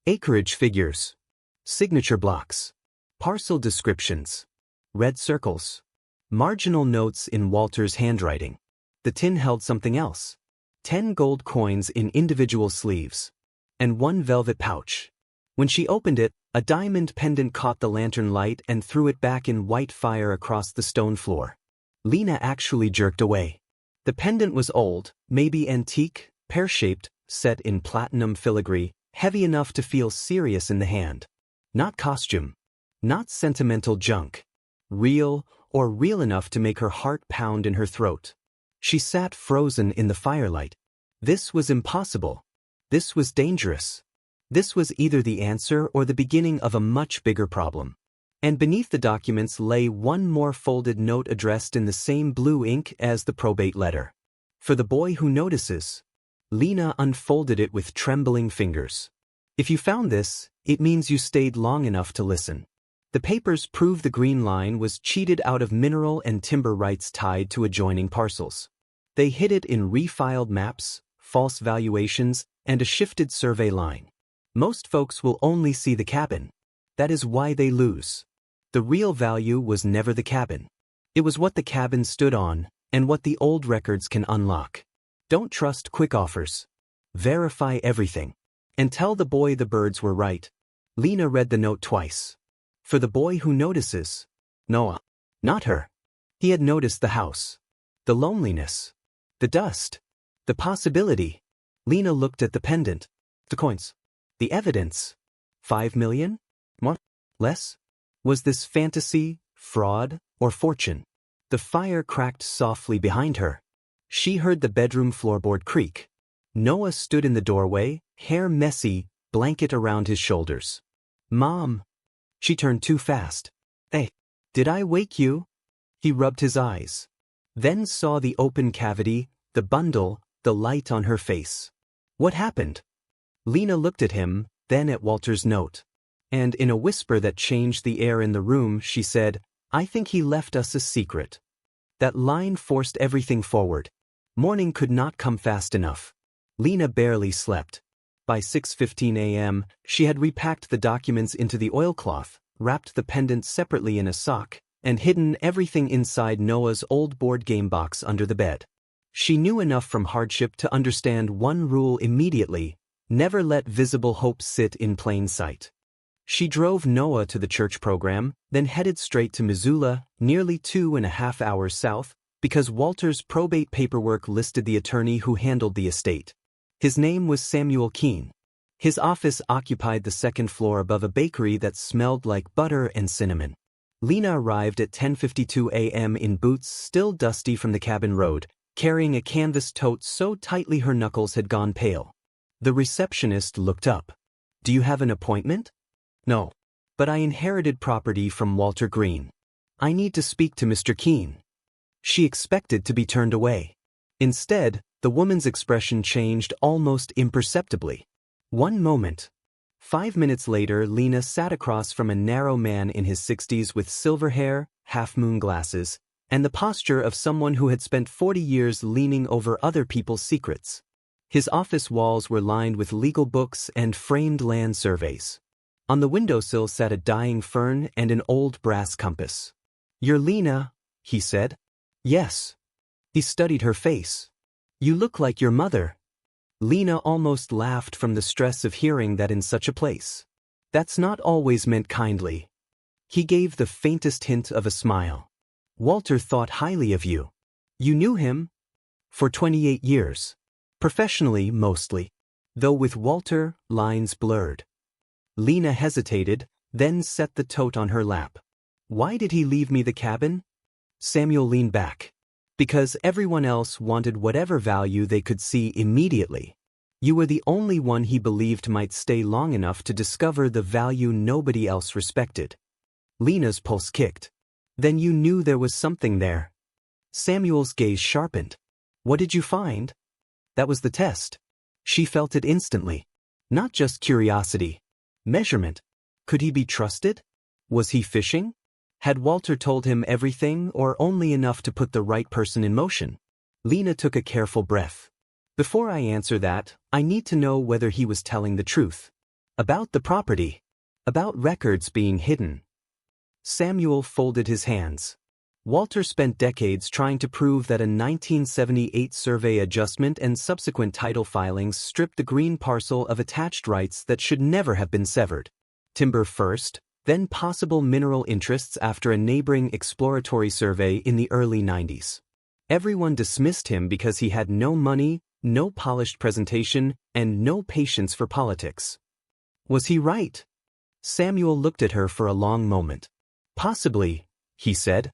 Acreage figures. Signature blocks. Parcel descriptions. Red circles. Marginal notes in Walter's handwriting. The tin held something else. 10 gold coins in individual sleeves. And 1 velvet pouch. When she opened it, a diamond pendant caught the lantern light and threw it back in white fire across the stone floor. Lena actually jerked away. The pendant was old, maybe antique, pear-shaped, set in platinum filigree, heavy enough to feel serious in the hand. Not costume. Not sentimental junk. Real, or real enough to make her heart pound in her throat. She sat frozen in the firelight. This was impossible. This was dangerous. This was either the answer or the beginning of a much bigger problem. And beneath the documents lay one more folded note addressed in the same blue ink as the probate letter. For the boy who notices. Lena unfolded it with trembling fingers. If you found this, it means you stayed long enough to listen. The papers prove the green line was cheated out of mineral and timber rights tied to adjoining parcels. They hid it in refiled maps, false valuations, and a shifted survey line. Most folks will only see the cabin. That is why they lose. The real value was never the cabin. It was what the cabin stood on, and what the old records can unlock. Don't trust quick offers. Verify everything. And tell the boy the birds were right. Lena read the note twice. For the boy who notices. Noah. Not her. He had noticed the house. The loneliness. The dust. The possibility. Lena looked at the pendant. The coins. The evidence. 5 million? What? Less? Was this fantasy, fraud, or fortune? The fire cracked softly behind her. She heard the bedroom floorboard creak. Noah stood in the doorway, hair messy, blanket around his shoulders. Mom! She turned too fast. Hey, did I wake you? He rubbed his eyes. Then saw the open cavity, the bundle, the light on her face. What happened? Lena looked at him, then at Walter's note. And in a whisper that changed the air in the room, she said, I think he left us a secret. That line forced everything forward. Morning could not come fast enough. Lena barely slept. By 6:15 a.m., she had repacked the documents into the oilcloth, wrapped the pendant separately in a sock, and hidden everything inside Noah's old board game box under the bed. She knew enough from hardship to understand one rule immediately: never let visible hope sit in plain sight. She drove Noah to the church program, then headed straight to Missoula, nearly 2.5 hours south, because Walter's probate paperwork listed the attorney who handled the estate. His name was Samuel Keene. His office occupied the second floor above a bakery that smelled like butter and cinnamon. Lena arrived at 10:52 a.m. in boots still dusty from the cabin road, carrying a canvas tote so tightly her knuckles had gone pale. The receptionist looked up. Do you have an appointment? No. But I inherited property from Walter Green. I need to speak to Mr. Keene. She expected to be turned away. Instead, the woman's expression changed almost imperceptibly. One moment. 5 minutes later, Lena sat across from a narrow man in his 60s with silver hair, half-moon glasses, and the posture of someone who had spent 40 years leaning over other people's secrets. His office walls were lined with legal books and framed land surveys. On the windowsill sat a dying fern and an old brass compass. You're Lena, he said. Yes. He studied her face. You look like your mother. Lena almost laughed from the stress of hearing that in such a place. That's not always meant kindly. He gave the faintest hint of a smile. Walter thought highly of you. You knew him? For 28 years. Professionally, mostly. Though with Walter, lines blurred. Lena hesitated, then set the tote on her lap. Why did he leave me the cabin? Samuel leaned back. Because everyone else wanted whatever value they could see immediately. You were the only one he believed might stay long enough to discover the value nobody else respected. Lena's pulse kicked. Then you knew there was something there. Samuel's gaze sharpened. What did you find? That was the test. She felt it instantly. Not just curiosity. Measurement. Could he be trusted? Was he fishing? Had Walter told him everything or only enough to put the right person in motion? Lena took a careful breath. Before I answer that, I need to know whether he was telling the truth. About the property. About records being hidden. Samuel folded his hands. Walter spent decades trying to prove that a 1978 survey adjustment and subsequent title filings stripped the green parcel of attached rights that should never have been severed. Timber first, then possible mineral interests after a neighboring exploratory survey in the early 90s. Everyone dismissed him because he had no money, no polished presentation, and no patience for politics. Was he right? Samuel looked at her for a long moment. Possibly, he said.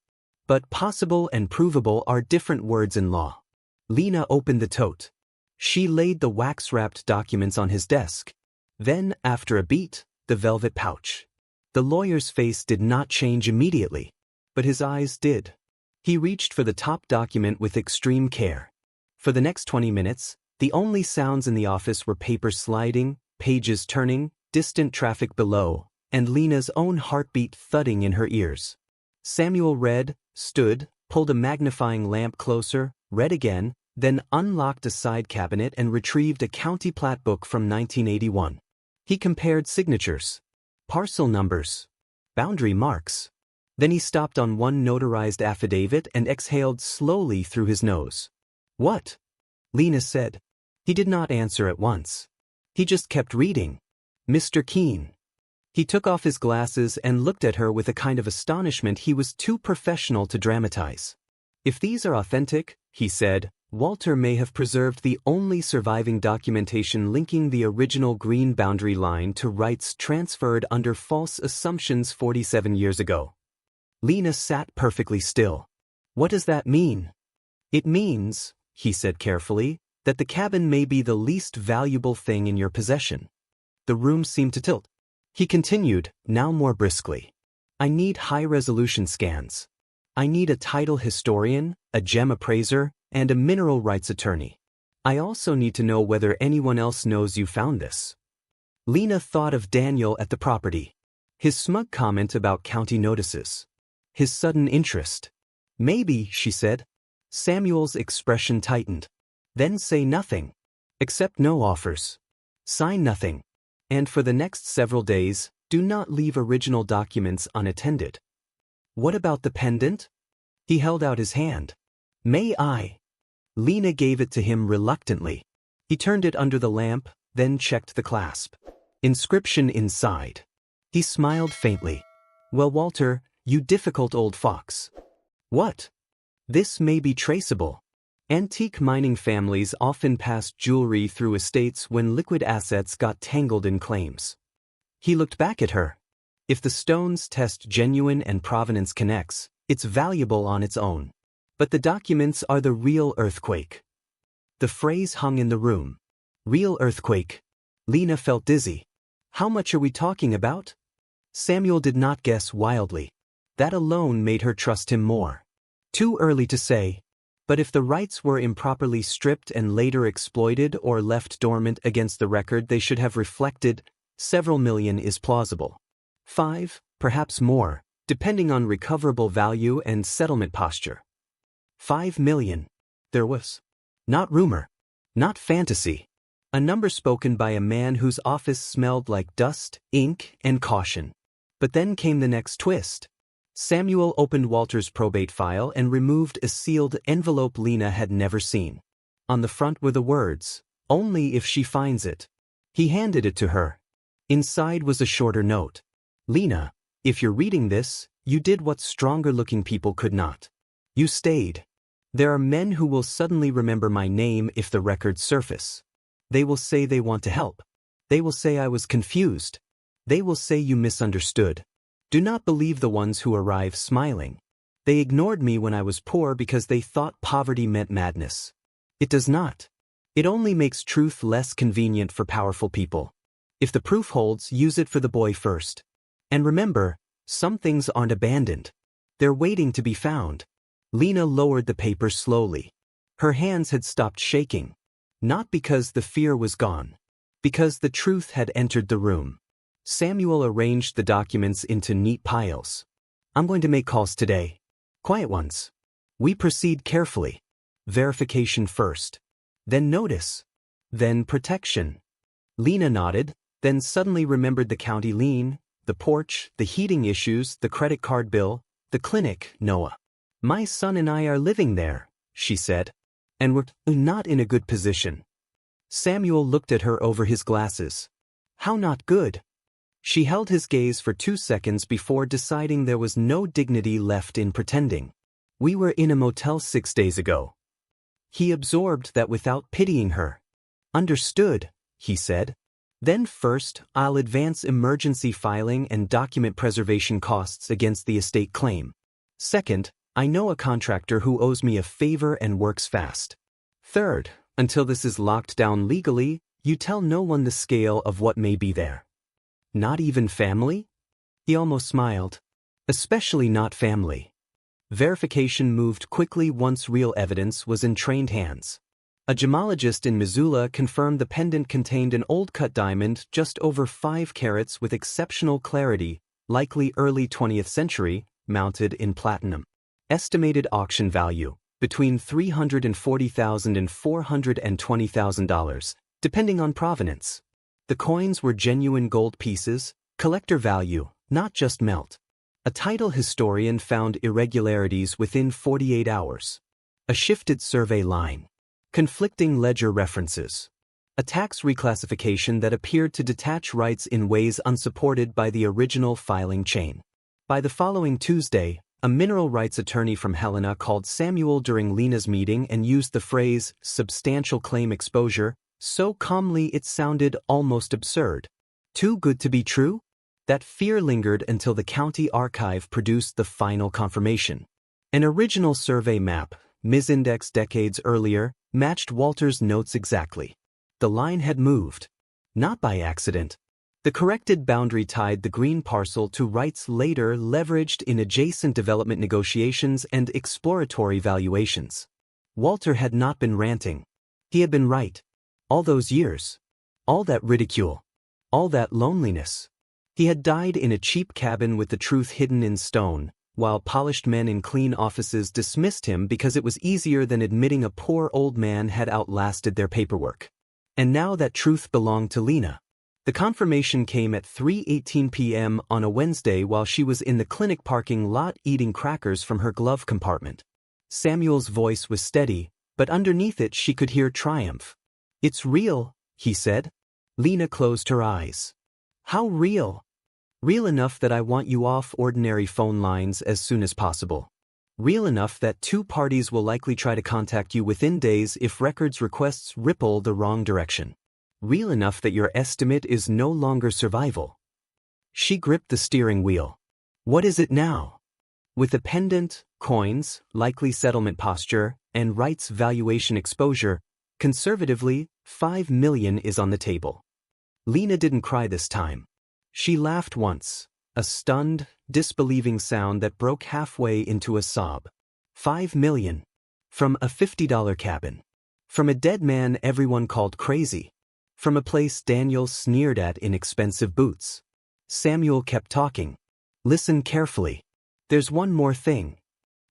But possible and provable are different words in law. Lena opened the tote. She laid the wax-wrapped documents on his desk. Then, after a beat, the velvet pouch. The lawyer's face did not change immediately, but his eyes did. He reached for the top document with extreme care. For the next 20 minutes, the only sounds in the office were paper sliding, pages turning, distant traffic below, and Lena's own heartbeat thudding in her ears. Samuel read, stood, pulled a magnifying lamp closer, read again, then unlocked a side cabinet and retrieved a county plat book from 1981. He compared signatures. Parcel numbers. Boundary marks. Then he stopped on one notarized affidavit and exhaled slowly through his nose. What? Lena said. He did not answer at once. He just kept reading. Mr. Keene. He took off his glasses and looked at her with a kind of astonishment he was too professional to dramatize. If these are authentic, he said, Walter may have preserved the only surviving documentation linking the original green boundary line to rights transferred under false assumptions 47 years ago. Lena sat perfectly still. What does that mean? It means, he said carefully, that the cabin may be the least valuable thing in your possession. The room seemed to tilt. He continued, now more briskly. I need high-resolution scans. I need a title historian, a gem appraiser, and a mineral rights attorney. I also need to know whether anyone else knows you found this. Lena thought of Daniel at the property. His smug comment about county notices. His sudden interest. Maybe, she said. Samuel's expression tightened. Then say nothing. Accept no offers. Sign nothing. And for the next several days, do not leave original documents unattended. What about the pendant? He held out his hand. May I? Lena gave it to him reluctantly. He turned it under the lamp, then checked the clasp. Inscription inside. He smiled faintly. Well, Walter, you difficult old fox. What? This may be traceable. Antique mining families often passed jewelry through estates when liquid assets got tangled in claims. He looked back at her. If the stones test genuine and provenance connects, it's valuable on its own. But the documents are the real earthquake. The phrase hung in the room. Real earthquake. Lena felt dizzy. How much are we talking about? Samuel did not guess wildly. That alone made her trust him more. Too early to say. But if the rights were improperly stripped and later exploited or left dormant against the record they should have reflected, several million is plausible. 5, perhaps more, depending on recoverable value and settlement posture. 5 million. There was. Not rumor. Not fantasy. A number spoken by a man whose office smelled like dust, ink, and caution. But then came the next twist. Samuel opened Walter's probate file and removed a sealed envelope Lena had never seen. On the front were the words, "Only if she finds it." He handed it to her. Inside was a shorter note. Lena, if you're reading this, you did what stronger-looking people could not. You stayed. There are men who will suddenly remember my name if the records surface. They will say they want to help. They will say I was confused. They will say you misunderstood. Do not believe the ones who arrive smiling. They ignored me when I was poor because they thought poverty meant madness. It does not. It only makes truth less convenient for powerful people. If the proof holds, use it for the boy first. And remember, some things aren't abandoned. They're waiting to be found. Lena lowered the paper slowly. Her hands had stopped shaking. Not because the fear was gone. Because the truth had entered the room. Samuel arranged the documents into neat piles. I'm going to make calls today. Quiet ones. We proceed carefully. Verification first. Then notice. Then protection. Lena nodded, then suddenly remembered the county lien, the porch, the heating issues, the credit card bill, the clinic, Noah. My son and I are living there, she said. And we're not in a good position. Samuel looked at her over his glasses. How not good? She held his gaze for 2 seconds before deciding there was no dignity left in pretending. We were in a motel 6 days ago. He absorbed that without pitying her. Understood, he said. Then first, I'll advance emergency filing and document preservation costs against the estate claim. Second, I know a contractor who owes me a favor and works fast. Third, until this is locked down legally, you tell no one the scale of what may be there. Not even family? He almost smiled. Especially not family. Verification moved quickly once real evidence was in trained hands. A gemologist in Missoula confirmed the pendant contained an old-cut diamond just over 5 carats with exceptional clarity, likely early 20th century, mounted in platinum. Estimated auction value, between $340,000 and $420,000, depending on provenance. The coins were genuine gold pieces, collector value, not just melt. A title historian found irregularities within 48 hours. A shifted survey line. Conflicting ledger references. A tax reclassification that appeared to detach rights in ways unsupported by the original filing chain. By the following Tuesday, A mineral rights attorney from Helena called Samuel during Lena's meeting and used the phrase, substantial claim exposure, so calmly it sounded almost absurd. Too good to be true? That fear lingered until the county archive produced the final confirmation. An original survey map, misindexed decades earlier, matched Walter's notes exactly. The line had moved. Not by accident. The corrected boundary tied the green parcel to rights later leveraged in adjacent development negotiations and exploratory valuations. Walter had not been ranting. He had been right. All those years. All that ridicule. All that loneliness. He had died in a cheap cabin with the truth hidden in stone, while polished men in clean offices dismissed him because it was easier than admitting a poor old man had outlasted their paperwork. And now that truth belonged to Lena. The confirmation came at 3:18 p.m. on a Wednesday while she was in the clinic parking lot eating crackers from her glove compartment. Samuel's voice was steady, but underneath it she could hear triumph. "It's real," he said. Lena closed her eyes. "How real?" "Real enough that I want you off ordinary phone lines as soon as possible. Real enough that two parties will likely try to contact you within days if records requests ripple the wrong direction. Real enough that your estimate is no longer survival." She gripped the steering wheel. "What is it now?" With a pendant, coins, likely settlement posture, and rights valuation exposure, conservatively, $5 million is on the table. Lena didn't cry this time. She laughed once, a stunned, disbelieving sound that broke halfway into a sob. $5 million. From a $50 cabin. From a dead man everyone called crazy. From a place Daniel sneered at in expensive boots. Samuel kept talking. "Listen carefully. There's one more thing."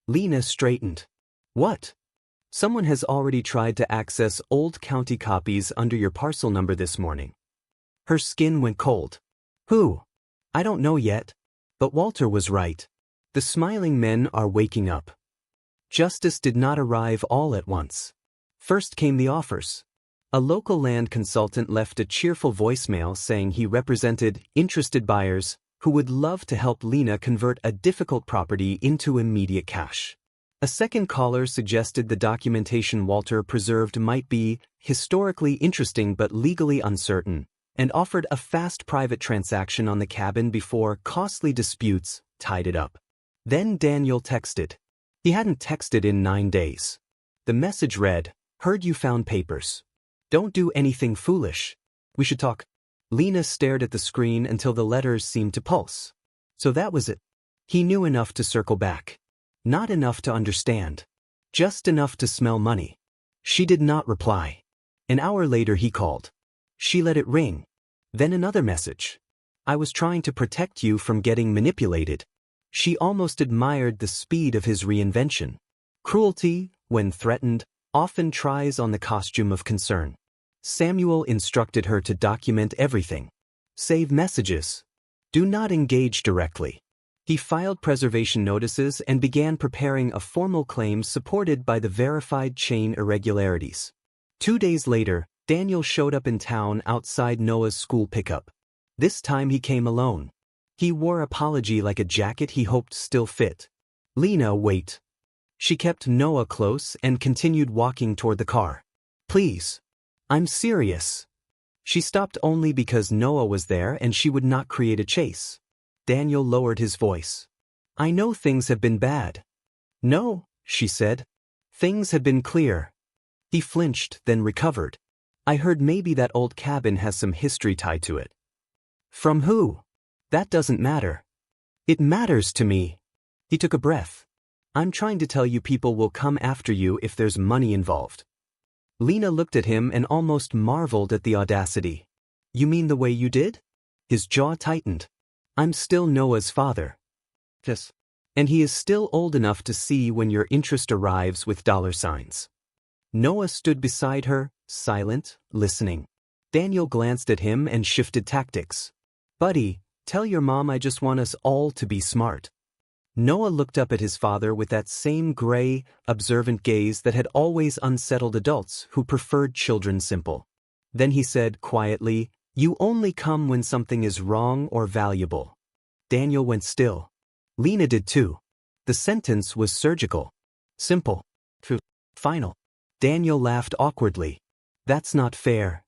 Lena straightened. "What?" "Someone has already tried to access old county copies under your parcel number this morning." Her skin went cold. "Who?" "I don't know yet. But Walter was right. The smiling men are waking up." Justice did not arrive all at once. First came the offers. A local land consultant left a cheerful voicemail saying he represented interested buyers who would love to help Lena convert a difficult property into immediate cash. A second caller suggested the documentation Walter preserved might be historically interesting but legally uncertain, and offered a fast private transaction on the cabin before costly disputes tied it up. Then Daniel texted. He hadn't texted in 9 days. The message read, "Heard you found papers. Don't do anything foolish. We should talk." Lena stared at the screen until the letters seemed to pulse. So that was it. He knew enough to circle back. Not enough to understand. Just enough to smell money. She did not reply. An hour later he called. She let it ring. Then another message. "I was trying to protect you from getting manipulated." She almost admired the speed of his reinvention. Cruelty, when threatened, often tries on the costume of concern. Samuel instructed her to document everything. Save messages. Do not engage directly. He filed preservation notices and began preparing a formal claim supported by the verified chain irregularities. 2 days later, Daniel showed up in town outside Noah's school pickup. This time he came alone. He wore apology like a jacket he hoped still fit. "Lena, wait." She kept Noah close and continued walking toward the car. "Please. I'm serious." She stopped only because Noah was there and she would not create a chase. Daniel lowered his voice. "I know things have been bad." "No," she said. "Things have been clear." He flinched, then recovered. "I heard maybe that old cabin has some history tied to it." "From who?" "That doesn't matter." "It matters to me." He took a breath. "I'm trying to tell you people will come after you if there's money involved." Lena looked at him and almost marveled at the audacity. "You mean the way you did?" His jaw tightened. "I'm still Noah's father." "Yes. And he is still old enough to see when your interest arrives with dollar signs." Noah stood beside her, silent, listening. Daniel glanced at him and shifted tactics. "Buddy, tell your mom I just want us all to be smart." Noah looked up at his father with that same gray, observant gaze that had always unsettled adults who preferred children simple. Then he said quietly, "You only come when something is wrong or valuable." Daniel went still. Lena did too. The sentence was surgical. Simple. Final. Daniel laughed awkwardly. That's not fair.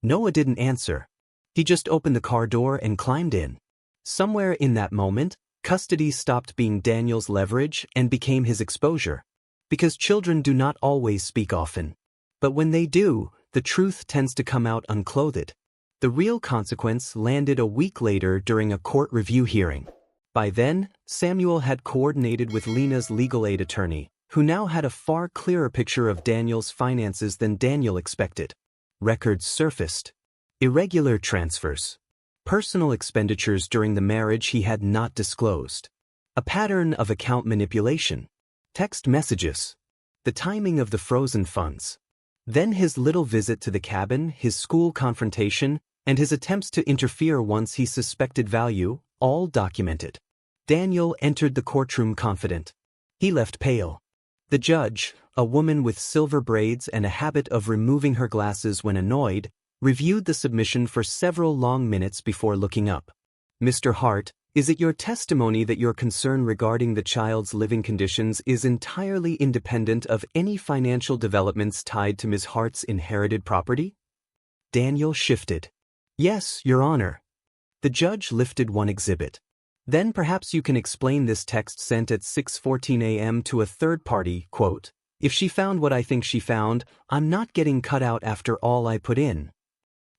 Noah didn't answer. He just opened the car door and climbed in. Somewhere in that moment, custody stopped being Daniel's leverage and became his exposure. Because children do not always speak often. But when they do, the truth tends to come out unclothed. The real consequence landed a week later during a court review hearing. By then, Samuel had coordinated with Lena's legal aid attorney, who now had a far clearer picture of Daniel's finances than Daniel expected. Records surfaced. Irregular transfers. Personal expenditures during the marriage he had not disclosed. A pattern of account manipulation. Text messages. The timing of the frozen funds. Then his little visit to the cabin, his school confrontation, and his attempts to interfere once he suspected value, all documented. Daniel entered the courtroom confident. He left pale. The judge, a woman with silver braids and a habit of removing her glasses when annoyed, reviewed the submission for several long minutes before looking up. Mr. Hart, is it your testimony that your concern regarding the child's living conditions is entirely independent of any financial developments tied to Ms. Hart's inherited property? Daniel shifted. Yes, Your Honor. The judge lifted one exhibit. Then perhaps you can explain this text sent at 6:14 a.m. to a third party, quote, "If she found what I think she found, I'm not getting cut out after all I put in."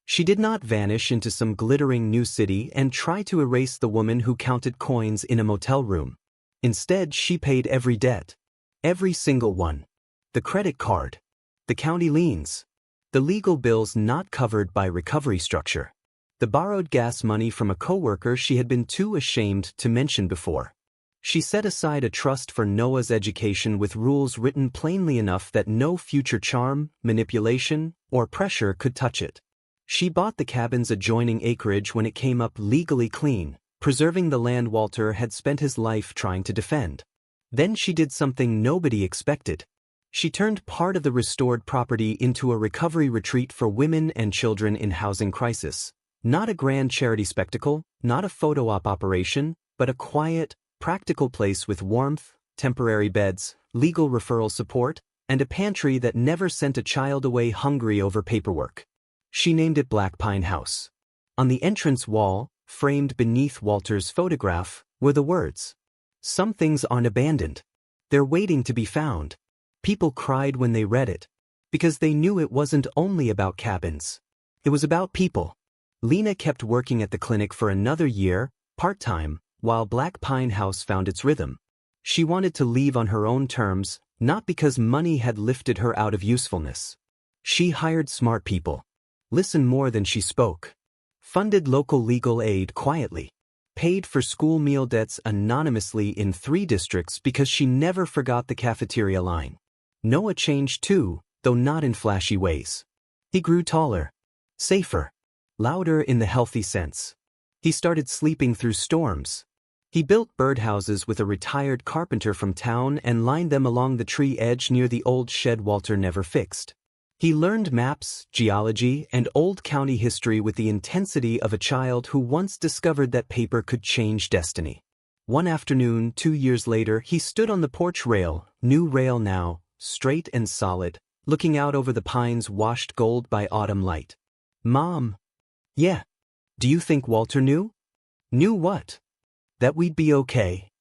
She did not vanish into some glittering new city and try to erase the woman who counted coins in a motel room. Instead, she paid every debt. Every single one. The credit card. The county liens. The legal bills not covered by recovery structure. The borrowed gas money from a coworker she had been too ashamed to mention before. She set aside a trust for Noah's education with rules written plainly enough that no future charm, manipulation, or pressure could touch it. She bought the cabin's adjoining acreage when it came up legally clean, preserving the land Walter had spent his life trying to defend. Then she did something nobody expected. She turned part of the restored property into a recovery retreat for women and children in housing crisis. Not a grand charity spectacle, not a photo op operation, but a quiet, practical place with warmth, temporary beds, legal referral support, and a pantry that never sent a child away hungry over paperwork. She named it Black Pine House. On the entrance wall, framed beneath Walter's photograph, were the words, "Some things aren't abandoned. They're waiting to be found." People cried when they read it, because they knew it wasn't only about cabins. It was about people. Lena kept working at the clinic for another year, part-time, while Black Pine House found its rhythm. She wanted to leave on her own terms, not because money had lifted her out of usefulness. She hired smart people. Listened more than she spoke. Funded local legal aid quietly. Paid for school meal debts anonymously in 3 districts because she never forgot the cafeteria line. Noah changed too, though not in flashy ways. He grew taller. Safer. Louder in the healthy sense. He started sleeping through storms. He built birdhouses with a retired carpenter from town and lined them along the tree edge near the old shed Walter never fixed. He learned maps, geology, and old county history with the intensity of a child who once discovered that paper could change destiny. One afternoon, 2 years later, he stood on the porch rail, new rail now, straight and solid, looking out over the pines washed gold by autumn light. "Mom." "Yeah. Do you think Walter knew?" "Knew what?" "That we'd be okay."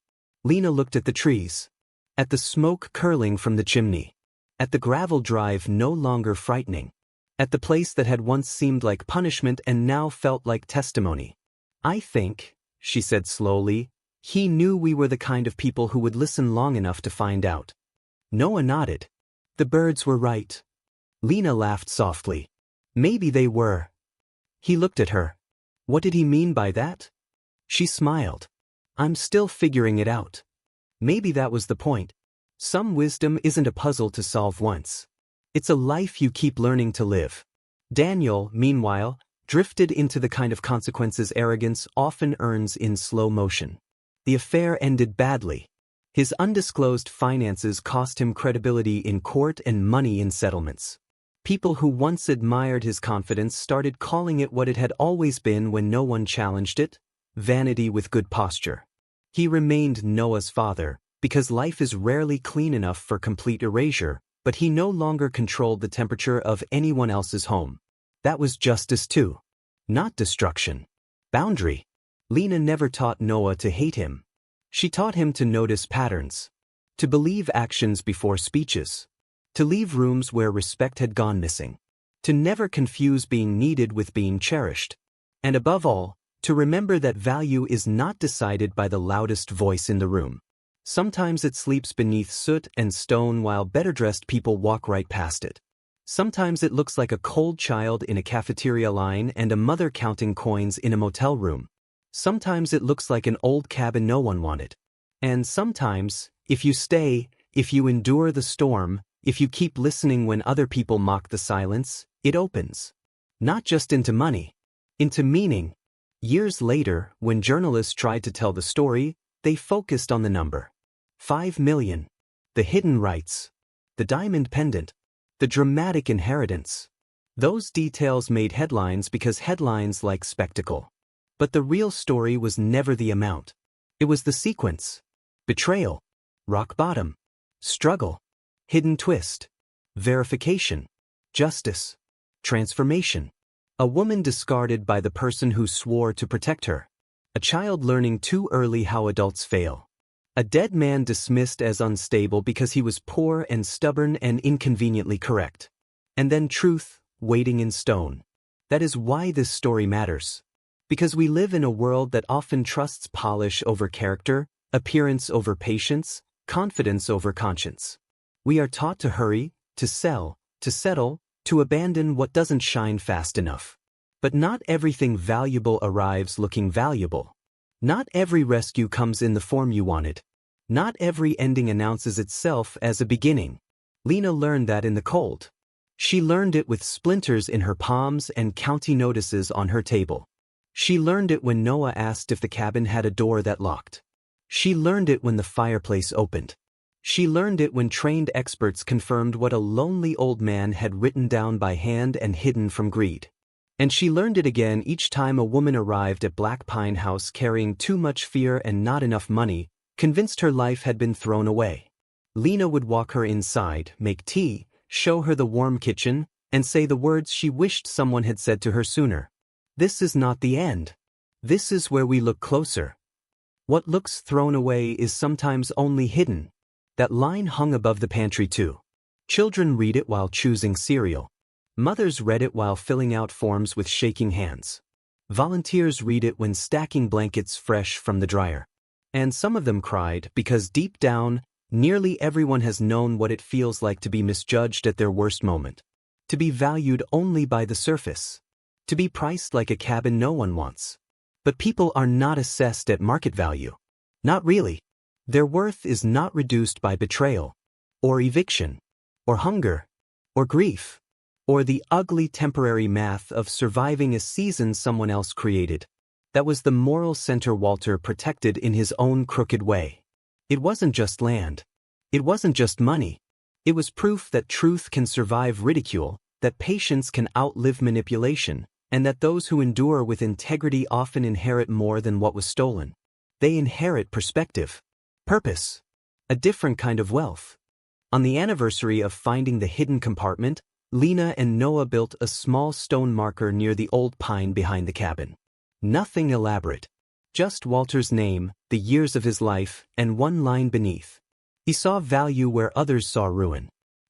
Lena looked at the trees. At the smoke curling from the chimney. At the gravel drive no longer frightening. At the place that had once seemed like punishment and now felt like testimony. "I think," she said slowly, "he knew we were the kind of people who would listen long enough to find out." Noah nodded. "The birds were right." Lena laughed softly. "Maybe they were." He looked at her. What did he mean by that? She smiled. "I'm still figuring it out." Maybe that was the point. Some wisdom isn't a puzzle to solve once. It's a life you keep learning to live. Daniel, meanwhile, drifted into the kind of consequences arrogance often earns in slow motion. The affair ended badly. His undisclosed finances cost him credibility in court and money in settlements. People who once admired his confidence started calling it what it had always been when no one challenged it: vanity with good posture. He remained Noah's father, because life is rarely clean enough for complete erasure, but he no longer controlled the temperature of anyone else's home. That was justice too. Not destruction. Boundary. Lena never taught Noah to hate him. She taught him to notice patterns, to believe actions before speeches, to leave rooms where respect had gone missing, to never confuse being needed with being cherished, and above all, to remember that value is not decided by the loudest voice in the room. Sometimes it sleeps beneath soot and stone while better-dressed people walk right past it. Sometimes it looks like a cold child in a cafeteria line and a mother counting coins in a motel room. Sometimes it looks like an old cabin no one wanted. And sometimes, if you stay, if you endure the storm, if you keep listening when other people mock the silence, it opens. Not just into money, into meaning. Years later, when journalists tried to tell the story, they focused on the number. 5 million. The hidden rights. The diamond pendant. The dramatic inheritance. Those details made headlines because headlines like spectacle. But the real story was never the amount. It was the sequence. Betrayal. Rock bottom. Struggle. Hidden twist. Verification. Justice. Transformation. A woman discarded by the person who swore to protect her. A child learning too early how adults fail. A dead man dismissed as unstable because he was poor and stubborn and inconveniently correct. And then truth, waiting in stone. That is why this story matters. Because we live in a world that often trusts polish over character, appearance over patience, confidence over conscience. We are taught to hurry, to sell, to settle, to abandon what doesn't shine fast enough. But not everything valuable arrives looking valuable. Not every rescue comes in the form you wanted. Not every ending announces itself as a beginning. Lena learned that in the cold. She learned it with splinters in her palms and county notices on her table. She learned it when Noah asked if the cabin had a door that locked. She learned it when the fireplace opened. She learned it when trained experts confirmed what a lonely old man had written down by hand and hidden from greed. And she learned it again each time a woman arrived at Black Pine House carrying too much fear and not enough money, convinced her life had been thrown away. Lena would walk her inside, make tea, show her the warm kitchen, and say the words she wished someone had said to her sooner. This is not the end. This is where we look closer. What looks thrown away is sometimes only hidden. That line hung above the pantry too. Children read it while choosing cereal. Mothers read it while filling out forms with shaking hands. Volunteers read it when stacking blankets fresh from the dryer. And some of them cried because deep down, nearly everyone has known what it feels like to be misjudged at their worst moment. To be valued only by the surface. To be priced like a cabin no one wants. But people are not assessed at market value. Not really. Their worth is not reduced by betrayal, or eviction, or hunger, or grief, or the ugly temporary math of surviving a season someone else created. That was the moral center Walter protected in his own crooked way. It wasn't just land. It wasn't just money. It was proof that truth can survive ridicule, that patience can outlive manipulation, and that those who endure with integrity often inherit more than what was stolen. They inherit perspective. Purpose. A different kind of wealth. On the anniversary of finding the hidden compartment, Lena and Noah built a small stone marker near the old pine behind the cabin. Nothing elaborate. Just Walter's name, the years of his life, and one line beneath. He saw value where others saw ruin.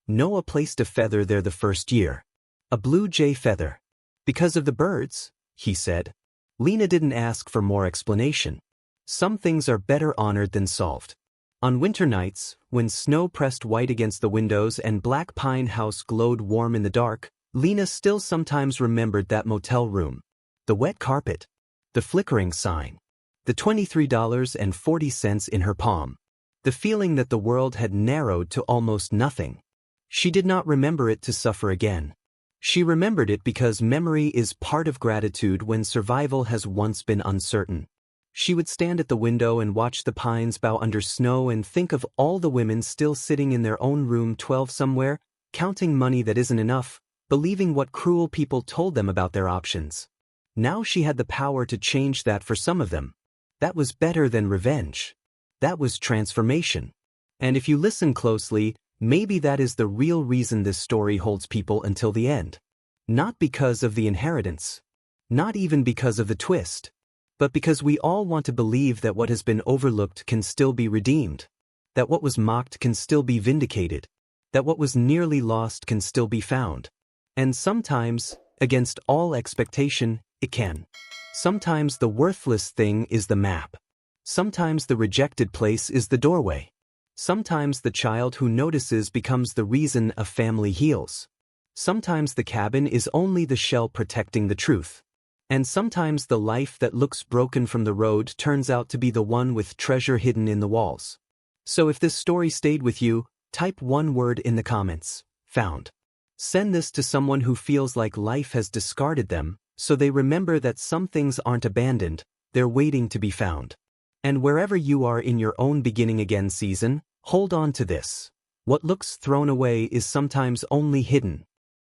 Noah placed a feather there the first year. A blue jay feather. Because of the birds, he said. Lena didn't ask for more explanation. Some things are better honored than solved. On winter nights, when snow pressed white against the windows and Black Pine House glowed warm in the dark, Lena still sometimes remembered that motel room. The wet carpet. The flickering sign. The $23.40 in her palm. The feeling that the world had narrowed to almost nothing. She did not remember it to suffer again. She remembered it because memory is part of gratitude when survival has once been uncertain. She would stand at the window and watch the pines bow under snow and think of all the women still sitting in their own room 12 somewhere, counting money that isn't enough, believing what cruel people told them about their options. Now she had the power to change that for some of them. That was better than revenge. That was transformation. And if you listen closely, maybe that is the real reason this story holds people until the end. Not because of the inheritance. Not even because of the twist. But because we all want to believe that what has been overlooked can still be redeemed. That what was mocked can still be vindicated. That what was nearly lost can still be found. And sometimes, against all expectation, it can. Sometimes the worthless thing is the map. Sometimes the rejected place is the doorway. Sometimes the child who notices becomes the reason a family heals. Sometimes the cabin is only the shell protecting the truth. And sometimes the life that looks broken from the road turns out to be the one with treasure hidden in the walls. So if this story stayed with you, type one word in the comments: found. Send this to someone who feels like life has discarded them, so they remember that some things aren't abandoned, they're waiting to be found. And wherever you are in your own beginning again season, hold on to this. What looks thrown away is sometimes only hidden.